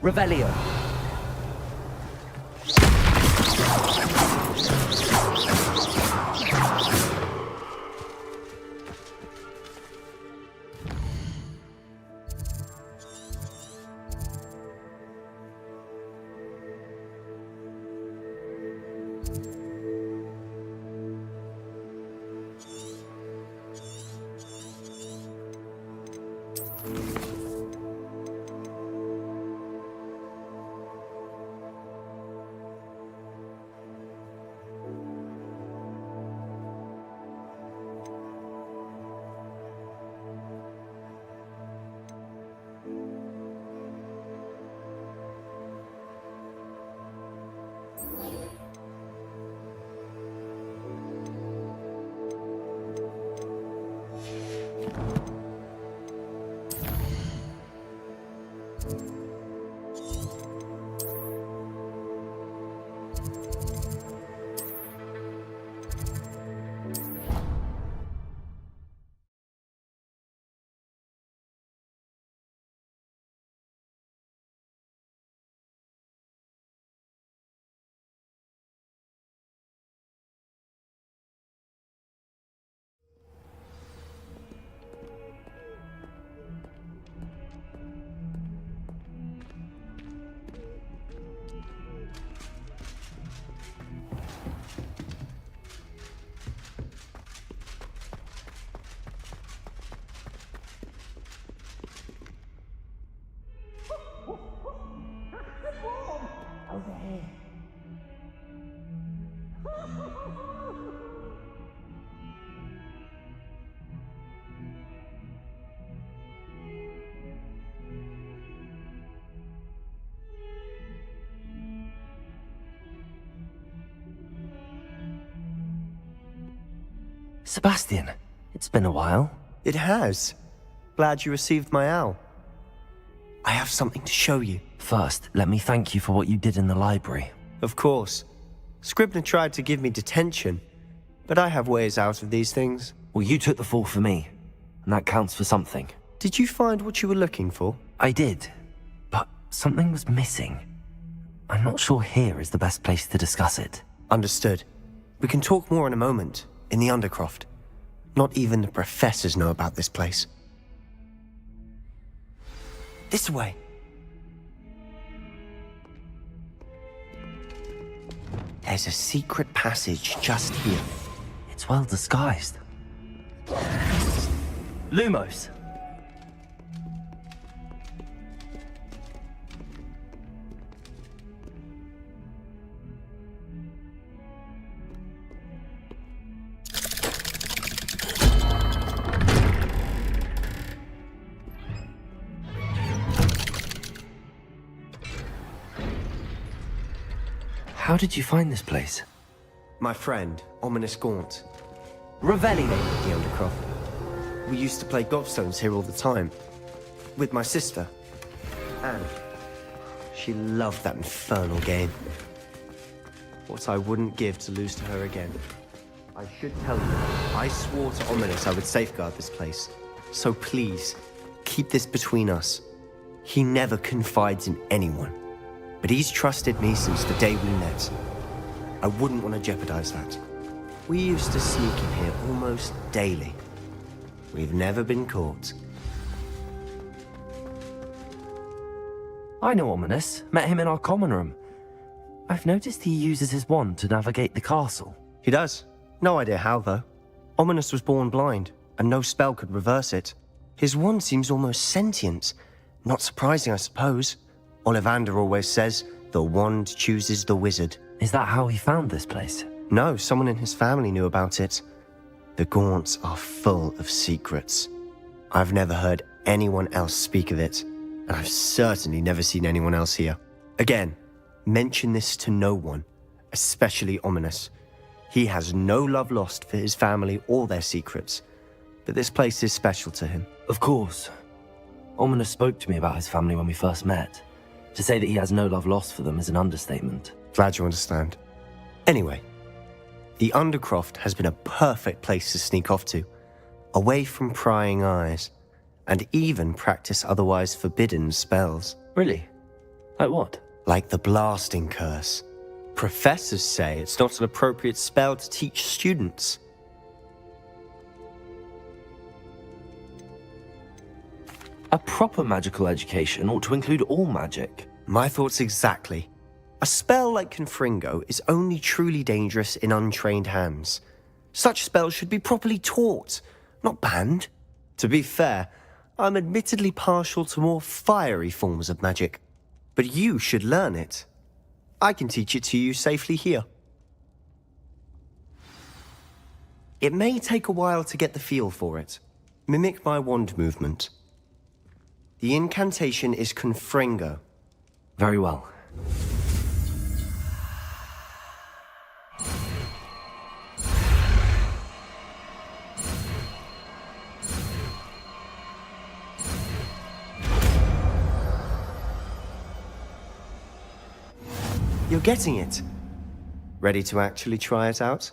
Revelio. Sebastian, it's been a while. It has. Glad you received my owl. I have something to show you. First, let me thank you for what you did in the library. Of course. Scribner tried to give me detention, but I have ways out of these things. Well, you took the fall for me, and that counts for something. Did you find what you were looking for? I did, but something was missing. I'm not sure here is the best place to discuss it. Understood. We can talk more in a moment, in the Undercroft. Not even the professors know about this place. This way. There's a secret passage just here. It's well disguised. Lumos! How did you find this place? My friend, Ominous Gaunt. Revelli. The Undercroft. We used to play gobstones here all the time. With my sister, Anne. She loved that infernal game. What I wouldn't give to lose to her again. I should tell you, I swore to Ominous I would safeguard this place. So please, keep this between us. He never confides in anyone. But he's trusted me since the day we met. I wouldn't want to jeopardize that. We used to sneak in here almost daily. We've never been caught. I know Ominous. Met him in our common room. I've noticed he uses his wand to navigate the castle. He does. No idea how, though. Ominous was born blind, and no spell could reverse it. His wand seems almost sentient. Not surprising, I suppose. Ollivander always says, the wand chooses the wizard. Is that how he found this place? No, someone in his family knew about it. The Gaunts are full of secrets. I've never heard anyone else speak of it, and I've certainly never seen anyone else here. Again, mention this to no one, especially Ominous. He has no love lost for his family or their secrets, but this place is special to him. Of course. Ominous spoke to me about his family when we first met. To say that he has no love lost for them is an understatement. Glad you understand. Anyway, the Undercroft has been a perfect place to sneak off to, away from prying eyes, and even practice otherwise forbidden spells. Really? Like what? Like the blasting curse. Professors say it's not an appropriate spell to teach students. A proper magical education ought to include all magic. My thoughts exactly. A spell like Confringo is only truly dangerous in untrained hands. Such spells should be properly taught, not banned. To be fair, I'm admittedly partial to more fiery forms of magic. But you should learn it. I can teach it to you safely here. It may take a while to get the feel for it. Mimic my wand movement. The incantation is Confringo. Very well. You're getting it. Ready to actually try it out?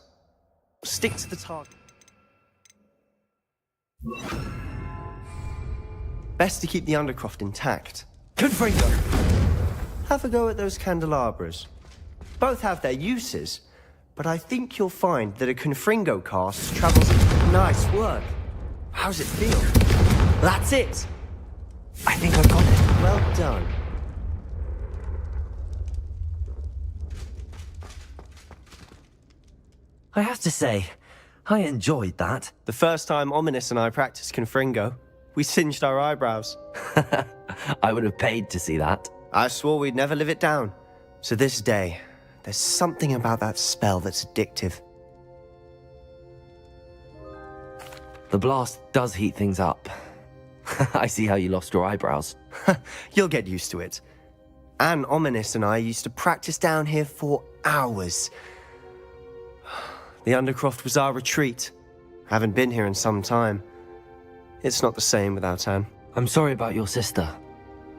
Stick to the target. Best to keep the Undercroft intact. Confringo! Have a go at those candelabras. Both have their uses, but I think you'll find that a Confringo cast travels... Nice work. How's it feel? That's it! I think I've got it. Well done. I have to say, I enjoyed that. The first time Ominous and I practiced Confringo, we singed our eyebrows. I would have paid to see that. I swore we'd never live it down. To this day, there's something about that spell that's addictive. The blast does heat things up. I see how you lost your eyebrows. You'll get used to it. Anne, Ominous and I used to practice down here for hours. The Undercroft was our retreat, Haven't been here in some time. It's not the same without Anne. I'm sorry about your sister.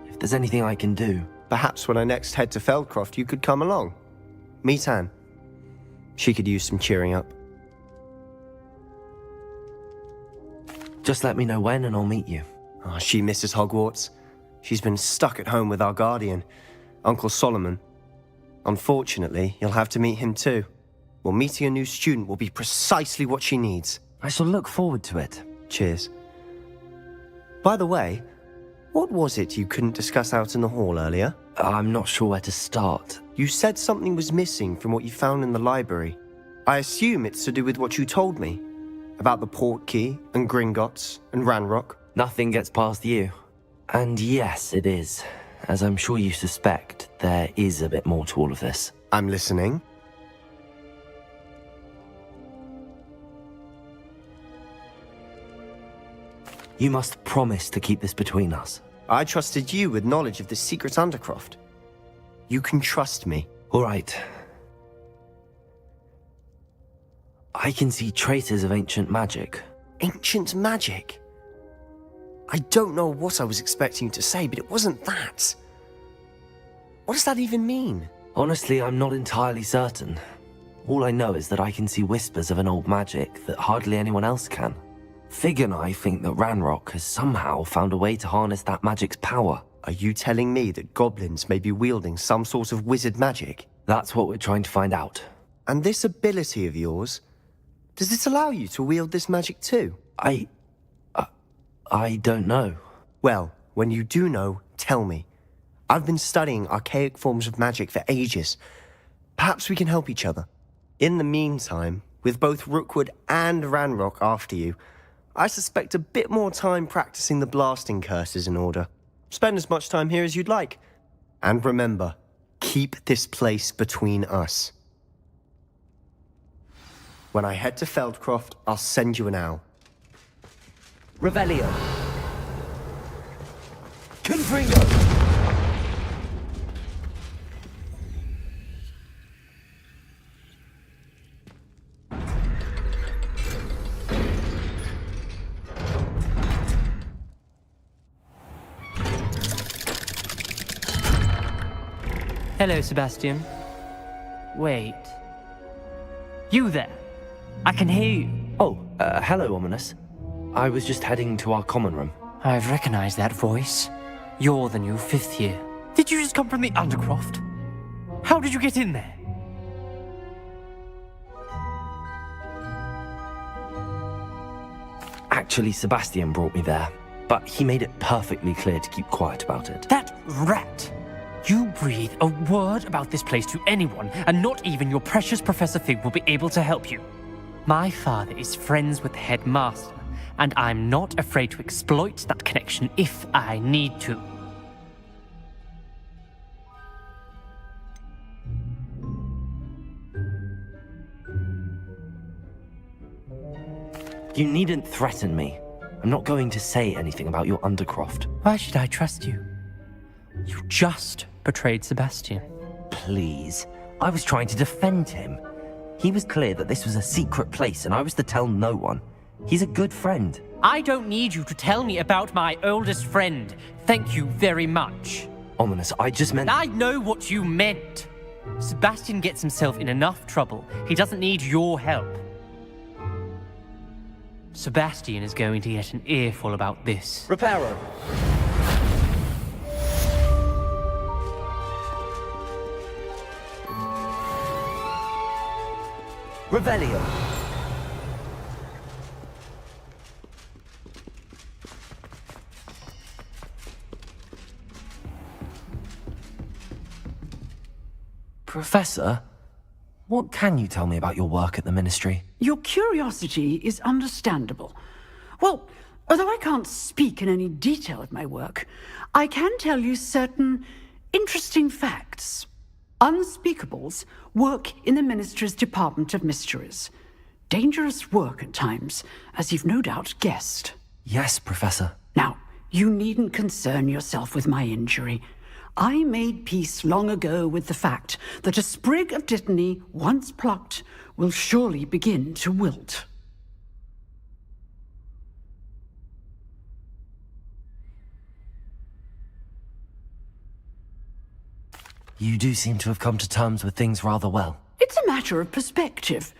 If there's anything I can do... Perhaps when I next head to Feldcroft, you could come along. Meet Anne. She could use some cheering up. Just let me know when and I'll meet you. Oh, she misses Hogwarts. She's been stuck at home with our guardian, Uncle Solomon. Unfortunately, you'll have to meet him too. Well, meeting a new student will be precisely what she needs. I shall look forward to it. Cheers. By the way, what was it you couldn't discuss out in the hall earlier? I'm not sure where to start. You said something was missing from what you found in the library. I assume it's to do with what you told me. About the Portkey, and Gringotts, and Ranrock. Nothing gets past you. And yes, it is. As I'm sure you suspect, there is a bit more to all of this. I'm listening. You must promise to keep this between us. I trusted you with knowledge of the secret Undercroft. You can trust me. All right. I can see traces of ancient magic. Ancient magic? I don't know what I was expecting you to say, but it wasn't that. What does that even mean? Honestly, I'm not entirely certain. All I know is that I can see whispers of an old magic that hardly anyone else can. Fig and I think that Ranrock has somehow found a way to harness that magic's power. Are you telling me that goblins may be wielding some sort of wizard magic? That's what we're trying to find out. And this ability of yours, does it allow you to wield this magic too? I don't know. Well, when you do know, tell me. I've been studying archaic forms of magic for ages. Perhaps we can help each other. In the meantime, with both Rookwood and Ranrock after you, I suspect a bit more time practicing the blasting curse is in order. Spend as much time here as you'd like. And remember, keep this place between us. When I head to Feldcroft, I'll send you an owl. Revelio. Confringo. Hello, Sebastian. Wait. You there? I can hear you. Oh, hello, Ominous. I was just heading to our common room. I've recognized that voice. You're the new 5th year. Did you just come from the Undercroft? How did you get in there? Actually, Sebastian brought me there, but he made it perfectly clear to keep quiet about it. That rat! You breathe a word about this place to anyone, and not even your precious Professor Fig will be able to help you. My father is friends with the headmaster, and I'm not afraid to exploit that connection if I need to. You needn't threaten me. I'm not going to say anything about your Undercroft. Why should I trust you? You just betrayed Sebastian. Please. I was trying to defend him. He was clear that this was a secret place and I was to tell no one. He's a good friend. I don't need you to tell me about my oldest friend. Thank you very much. Ominous, I just meant... I know what you meant. Sebastian gets himself in enough trouble. He doesn't need your help. Sebastian is going to get an earful about this. Reparo. Revelio. Professor, what can you tell me about your work at the Ministry? Your curiosity is understandable. Well, although I can't speak in any detail of my work, I can tell you certain interesting facts. Unspeakables work in the Ministry's Department of Mysteries. Dangerous work at times, as you've no doubt guessed. Yes, Professor. Now, you needn't concern yourself with my injury. I made peace long ago with the fact that a sprig of dittany, once plucked, will surely begin to wilt. You do seem to have come to terms with things rather well. It's a matter of perspective.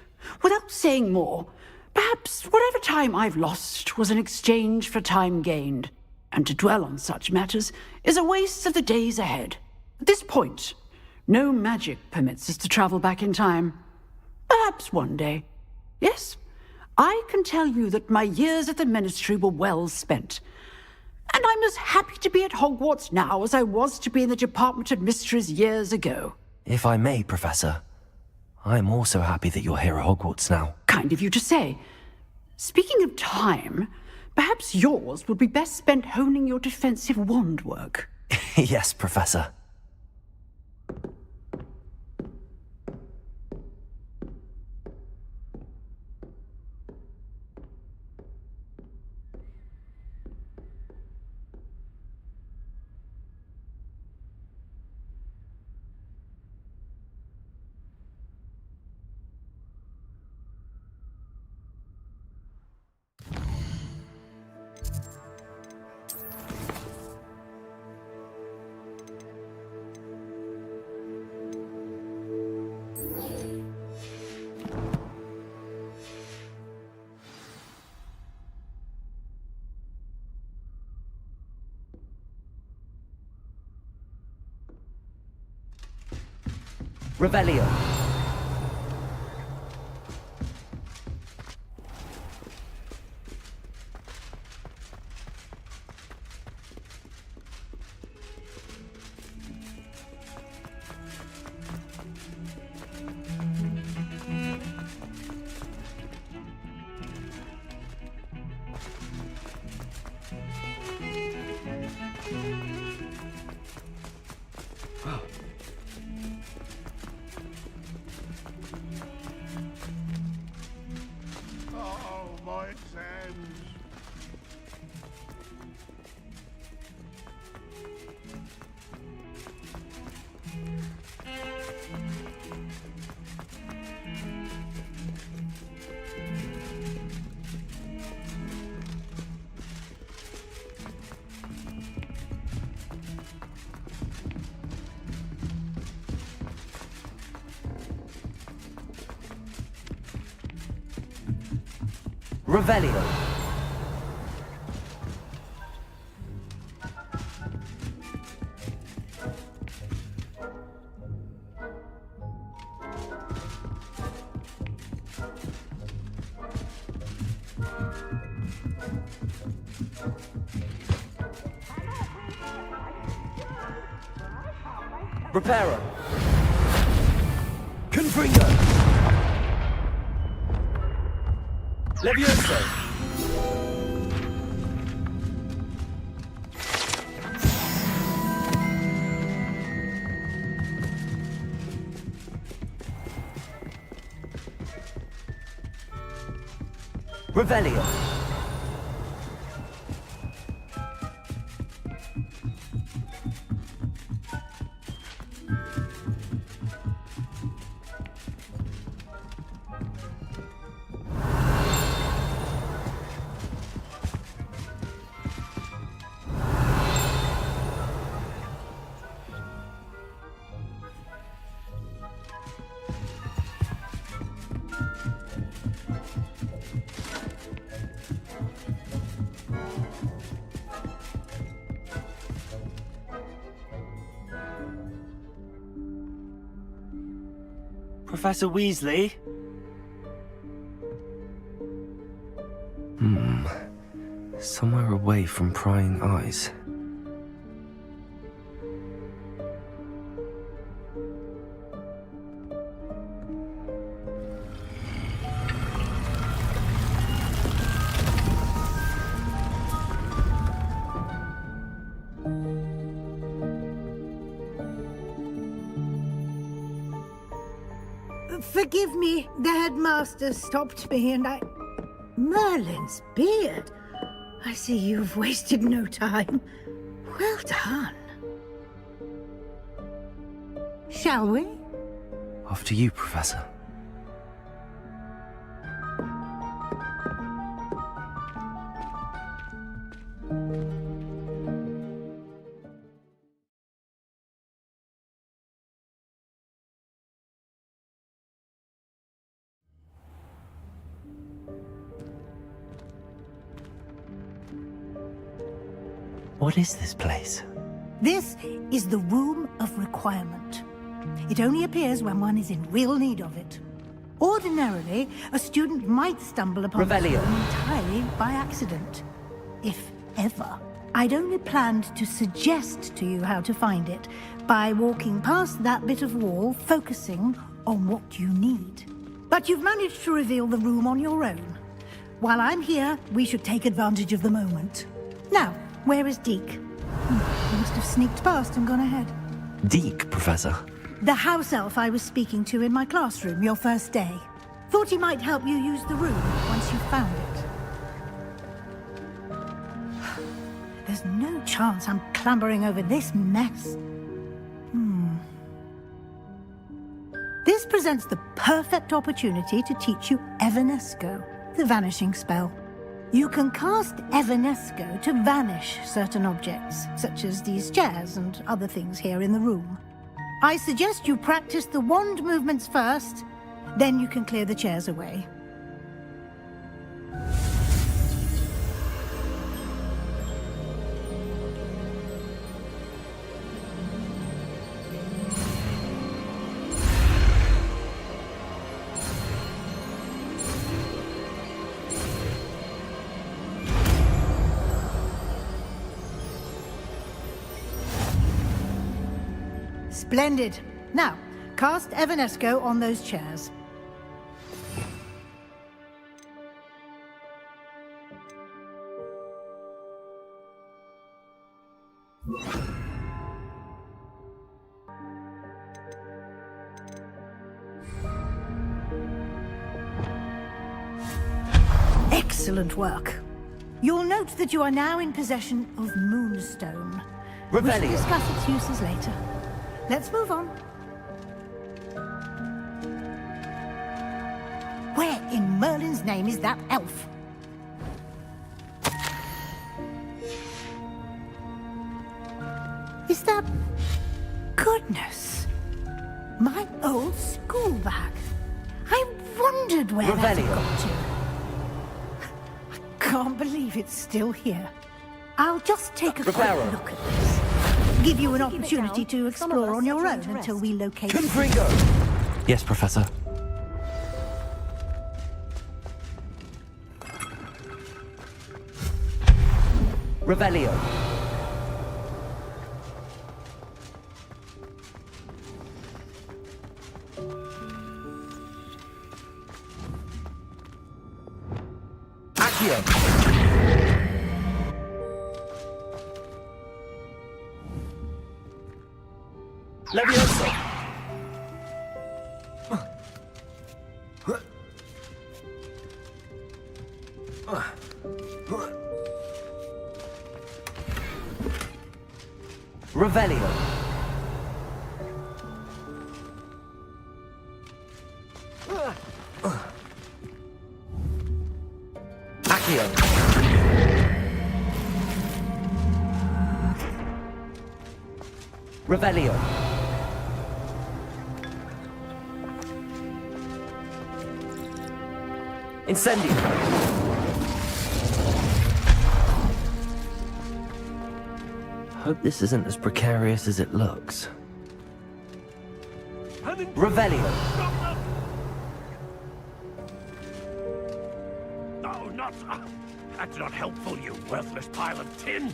Without saying more, perhaps whatever time I've lost was in exchange for time gained. And to dwell on such matters is a waste of the days ahead. At this point, no magic permits us to travel back in time. Perhaps one day. Yes, I can tell you that my years at the Ministry were well spent. And I'm as happy to be at Hogwarts now as I was to be in the Department of Mysteries years ago. If I may, Professor, I'm also happy that you're here at Hogwarts now. Kind of you to say. Speaking of time, perhaps yours would be best spent honing your defensive wand work. Yes, Professor. Revelio. Oh, my exams. Revelio. Reparo. Confringo. Levioso. Revelio. Professor Weasley? Somewhere away from prying eyes. Forgive me, the headmaster stopped me and I... Merlin's beard. I see you've wasted no time. Well done. Shall we? After you, Professor. What is this place? This is the Room of Requirement. It only appears when one is in real need of it. Ordinarily, a student might stumble upon this Revelio. room entirely by accident. If ever. I'd only planned to suggest to you how to find it by walking past that bit of wall, focusing on what you need. But you've managed to reveal the room on your own. While I'm here, we should take advantage of the moment. Now, where is Deke? He must have sneaked past and gone ahead. Deke, Professor. The house elf I was speaking to in my classroom your first day. Thought he might help you use the room once you found it. There's no chance I'm clambering over this mess. This presents the perfect opportunity to teach you Evanesco, the vanishing spell. You can cast Evanesco to vanish certain objects, such as these chairs and other things here in the room. I suggest you practice the wand movements first, then you can clear the chairs away. Splendid. Now, cast Evanesco on those chairs. Excellent work. You'll note that you are now in possession of Moonstone. We shall Revelio. discuss its uses later. Let's move on. Where in Merlin's name is that elf? Is that... Goodness. My old school bag. I wondered where that had Revelio. got to. I can't believe it's still here. I'll just take a quick Reparo. look at this. Give you an opportunity to explore on your own until we locate... Confringo! Yes, Professor. Revelio. Accio. Levioso. Revelio. Accio. Revelio. Incendio. Hope this isn't as precarious as it looks. Revelio. No, not... that's not helpful, you worthless pile of tin.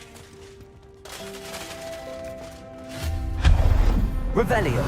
Revelio.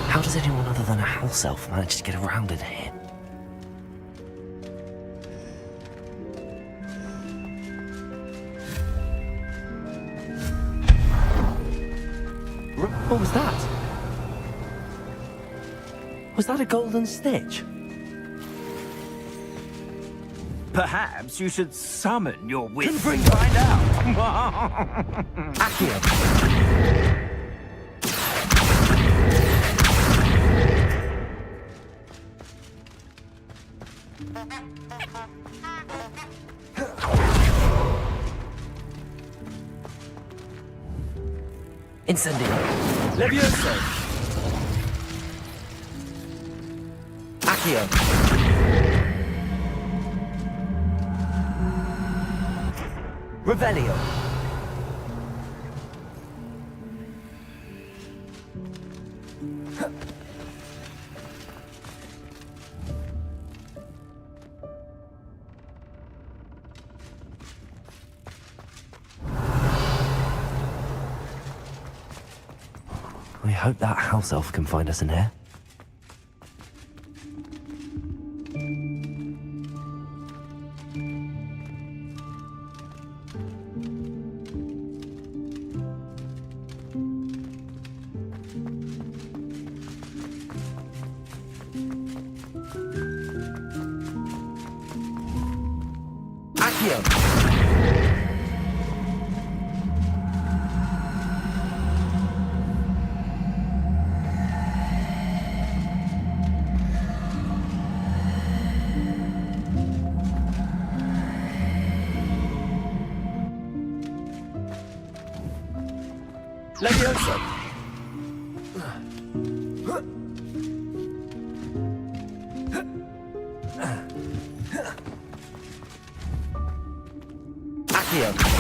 How does anyone other than a house elf manage to get around in here? What was that? Was that a golden stitch? Perhaps you should summon your wits Confringo. and find out. Accio. Incendio. Levioso! Accio. Revelio. I hope that house elf can find us in here. Accio! Levioso! Accio!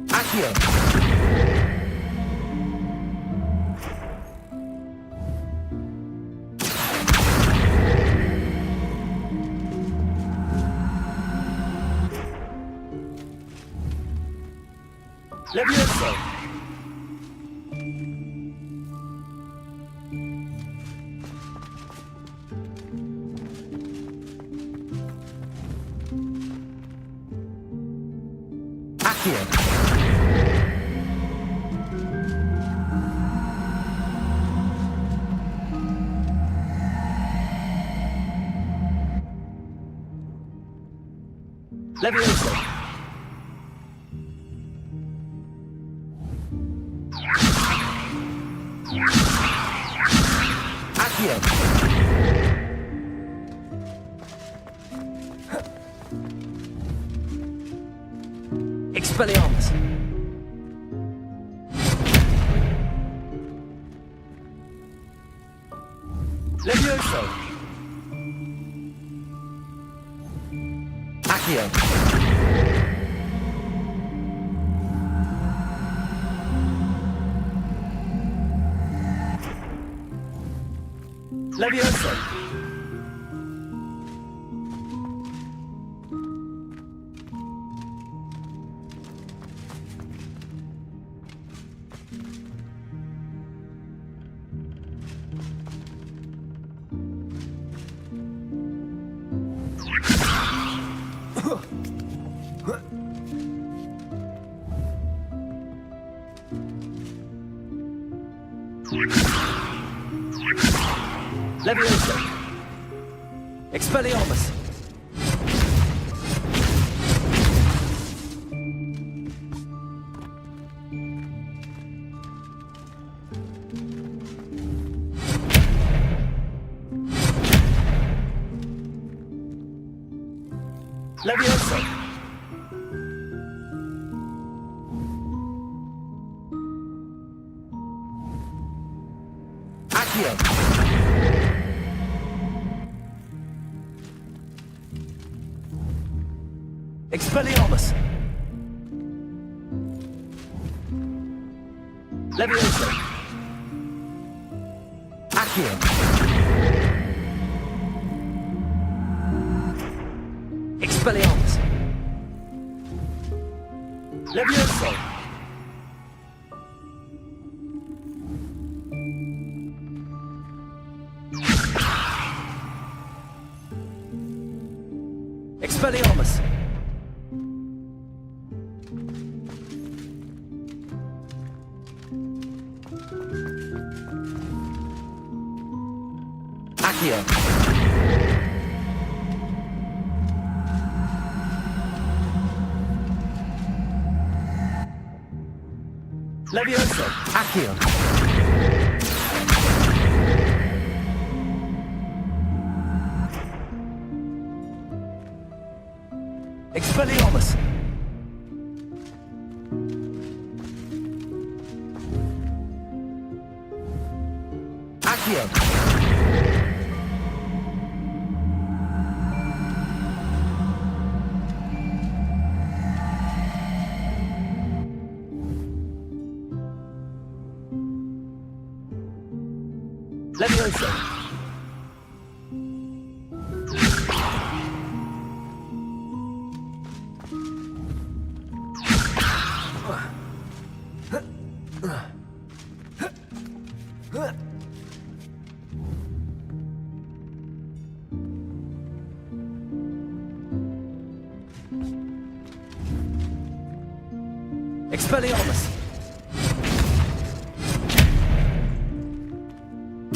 Accio! Levioso! Accio! Levioso! Accio! Expelliarmus! Levioso! Accio! Levioso! Levioso! Expelliarmus! Levioso! Accio! Expelliarmus! Levioso! Accio! Expelliarmus! Levioso! Expelliarmus! Accio! Levioso! Accio! Expelliarmus! Accio! Levioso! Expelliarmus!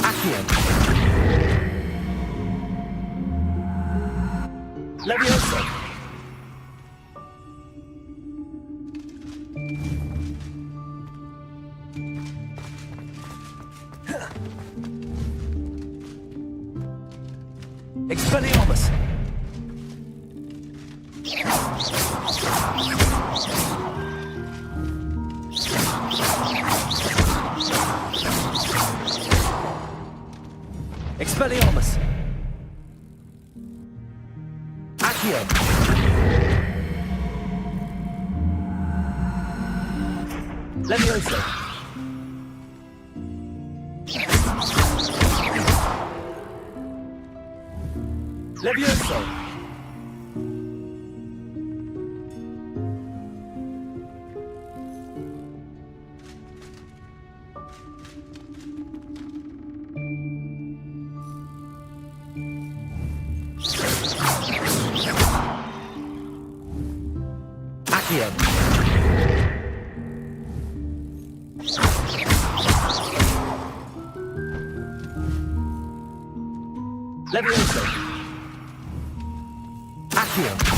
Accio! Levioso! Expelliarmus! Expelliarmus! Accio! Levioso! Levioso! Accio! Levioso! Accio!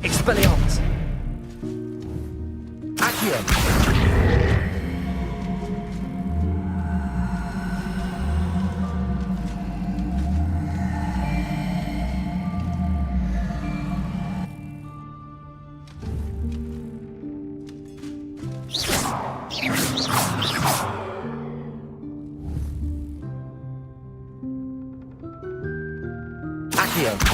Expelliarmus! Accio! Accio!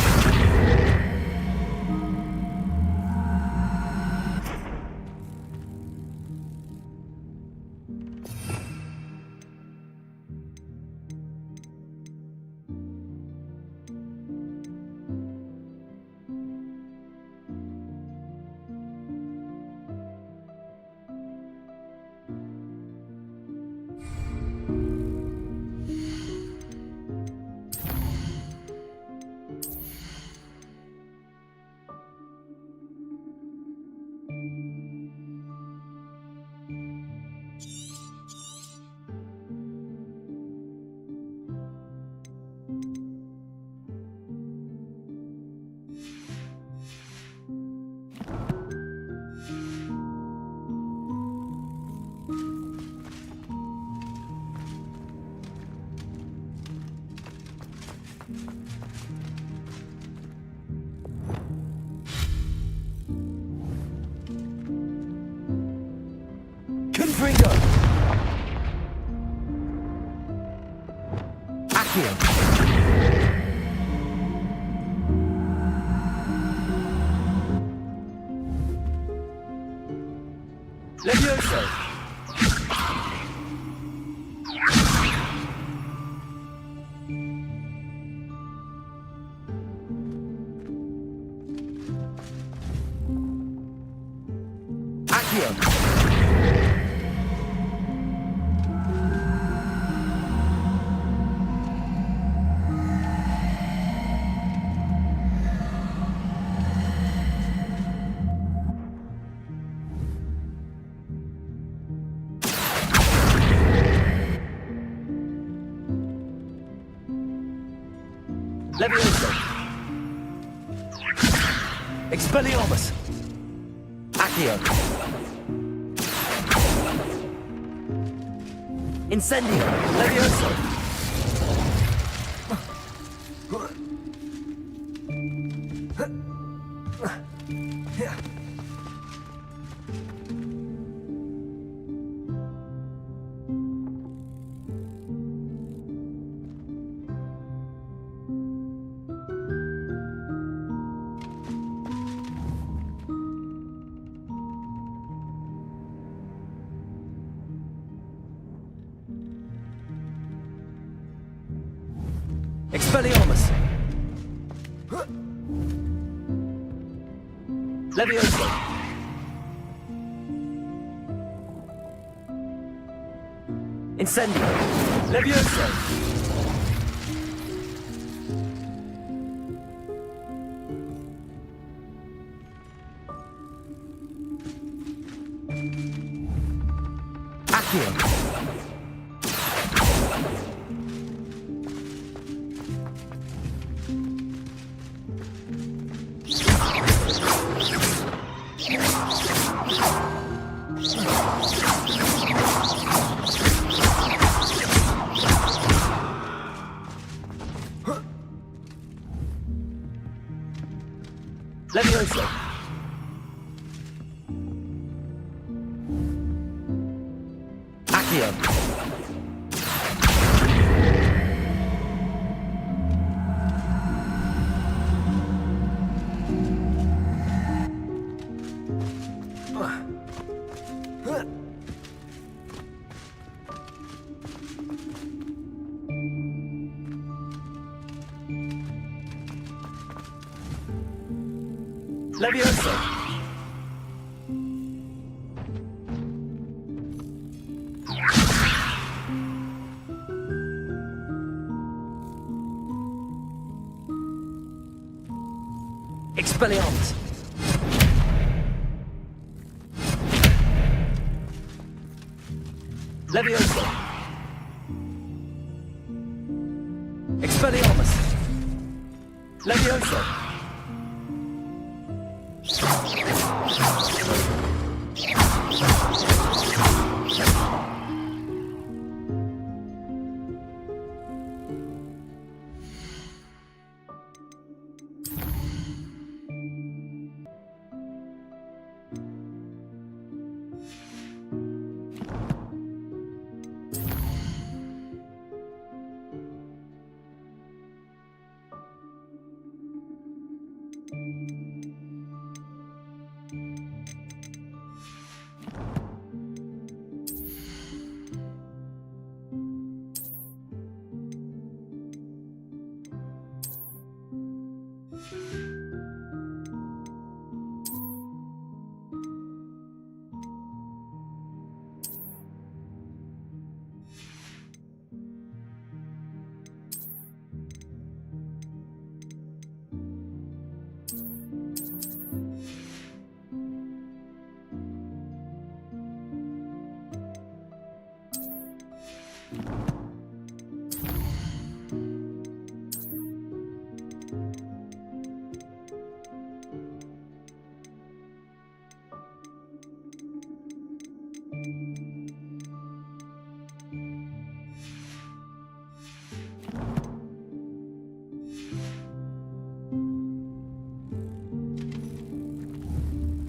Confringo! Accio! Levioso! Levioso! Expelliarmus! Accio! Incendio! Levioso! Expelliarmus! Levioso! Incendio! Levioso! Accio! Levioso! Accio! Levioso! Expelliarmus! Levioso! Expelliarmus! Levioso!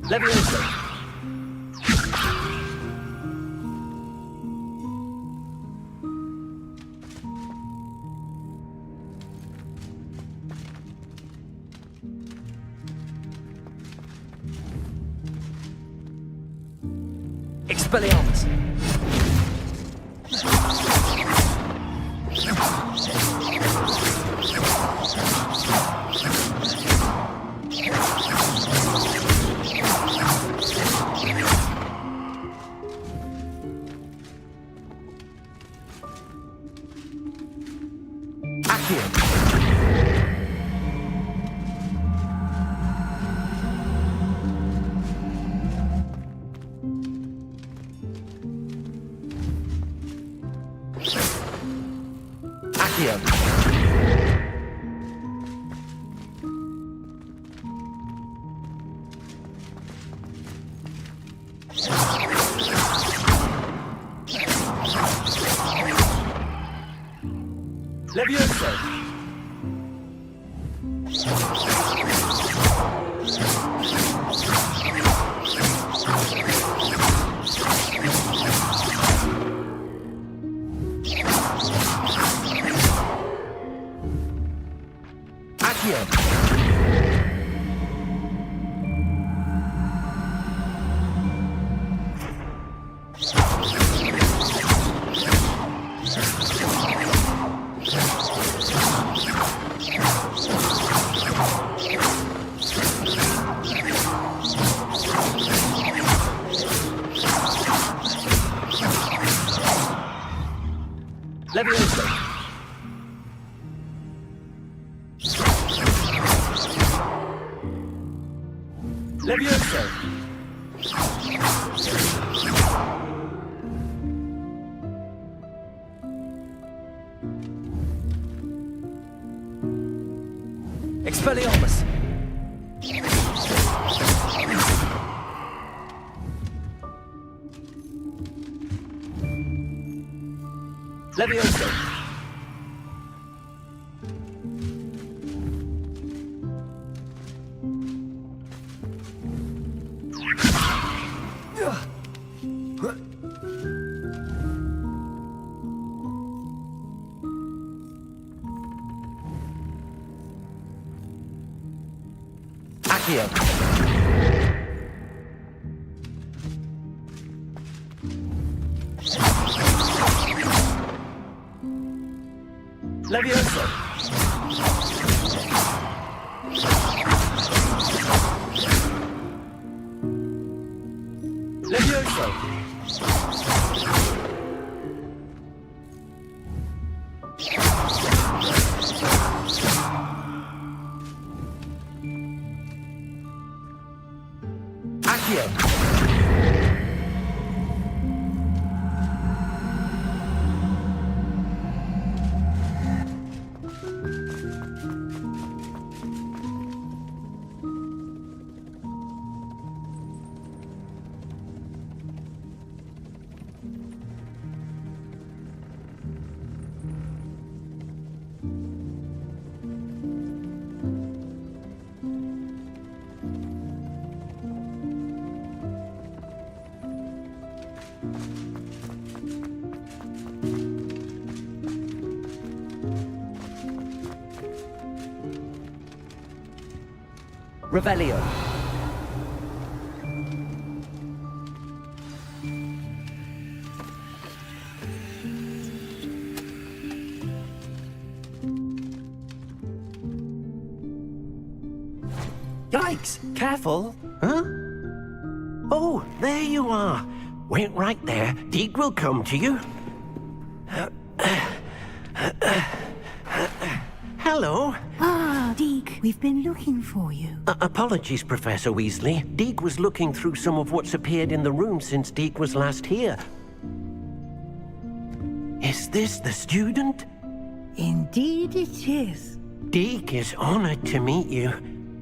Levioso! Expelliarmus! Expelliarmus! Levioso! Accio! Levioso! Levioso! Accio! Revelio. Yikes! Careful! Huh? Oh, there you are. Wait right there. Deke will come to you. Hello. Ah, Deke, we've been looking for you. Apologies, Professor Weasley. Deke was looking through some of what's appeared in the room since Deke was last here. Is this the student? Indeed it is. Deke is honored to meet you.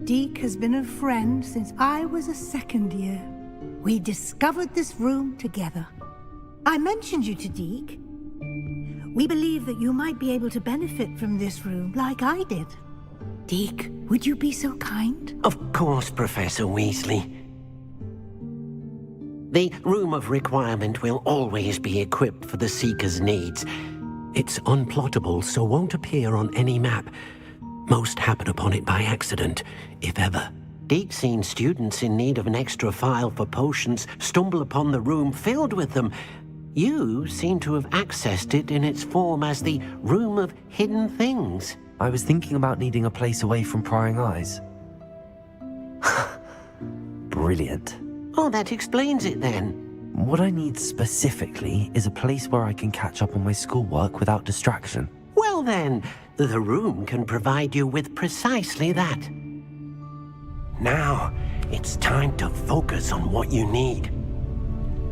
Deke has been a friend since I was a second year. We discovered this room together. I mentioned you to Deke. We believe that you might be able to benefit from this room like I did. Deke, would you be so kind? Of course, Professor Weasley. The Room of Requirement will always be equipped for the Seeker's needs. It's unplottable, so won't appear on any map. Most happen upon it by accident, if ever. Deke's seen students in need of an extra file for potions stumble upon the room filled with them. You seem to have accessed it in its form as the Room of Hidden Things. I was thinking about needing a place away from prying eyes. Brilliant. Oh, that explains it then. What I need specifically is a place where I can catch up on my schoolwork without distraction. Well then, the room can provide you with precisely that. Now, it's time to focus on what you need.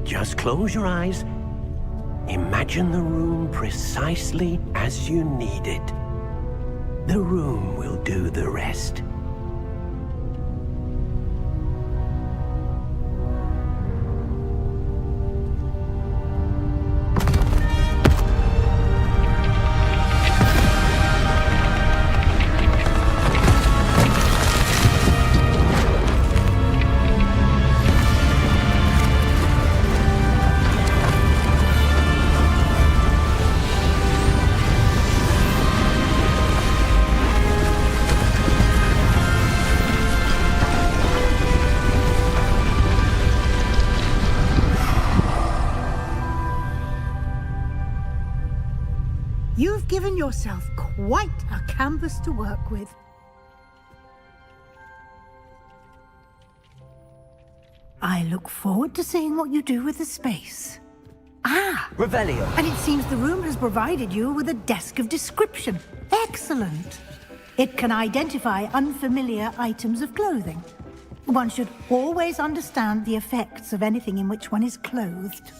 Just close your eyes. Imagine the room precisely as you need it. The room will do the rest. You've given yourself quite a canvas to work with. I look forward to seeing what you do with the space. Ah! Revelio. And it seems the room has provided you with a desk of description. Excellent. It can identify unfamiliar items of clothing. One should always understand the effects of anything in which one is clothed.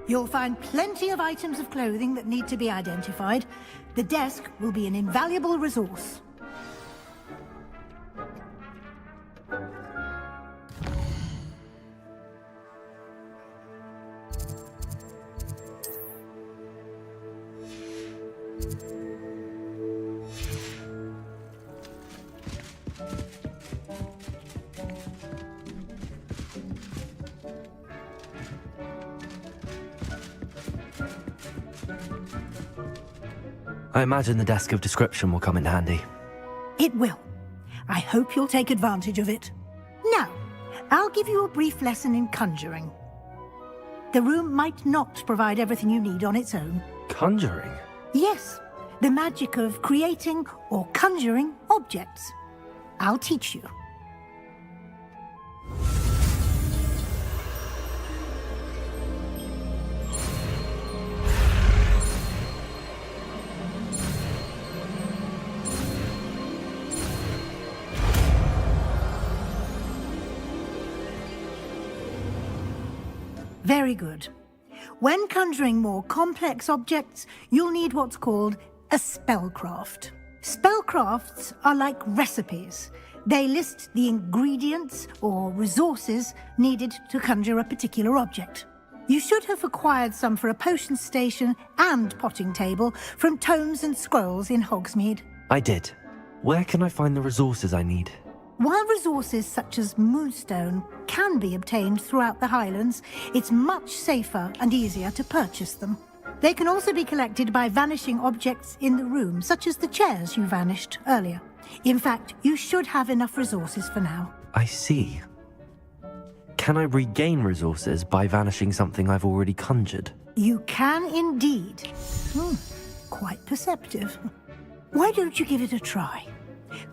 You'll find plenty of items of clothing that need to be identified. The desk will be an invaluable resource. I imagine the desk of description will come in handy. It will. I hope you'll take advantage of it. Now, I'll give you a brief lesson in conjuring. The room might not provide everything you need on its own. Conjuring? Yes, the magic of creating or conjuring objects. I'll teach you. Very good. When conjuring more complex objects, you'll need what's called a spellcraft. Spellcrafts are like recipes. They list the ingredients or resources needed to conjure a particular object. You should have acquired some for a potion station and potting table from tomes and scrolls in Hogsmeade. I did. Where can I find the resources I need? While resources such as moonstone can be obtained throughout the Highlands, it's much safer and easier to purchase them. They can also be collected by vanishing objects in the room, such as the chairs you vanished earlier. In fact, you should have enough resources for now. I see. Can I regain resources by vanishing something I've already conjured? You can indeed. Quite perceptive. Why don't you give it a try?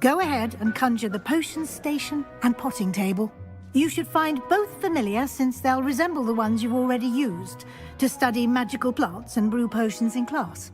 Go ahead and conjure the potion station and potting table. You should find both familiar, since they'll resemble the ones you've already used to study magical plants and brew potions in class.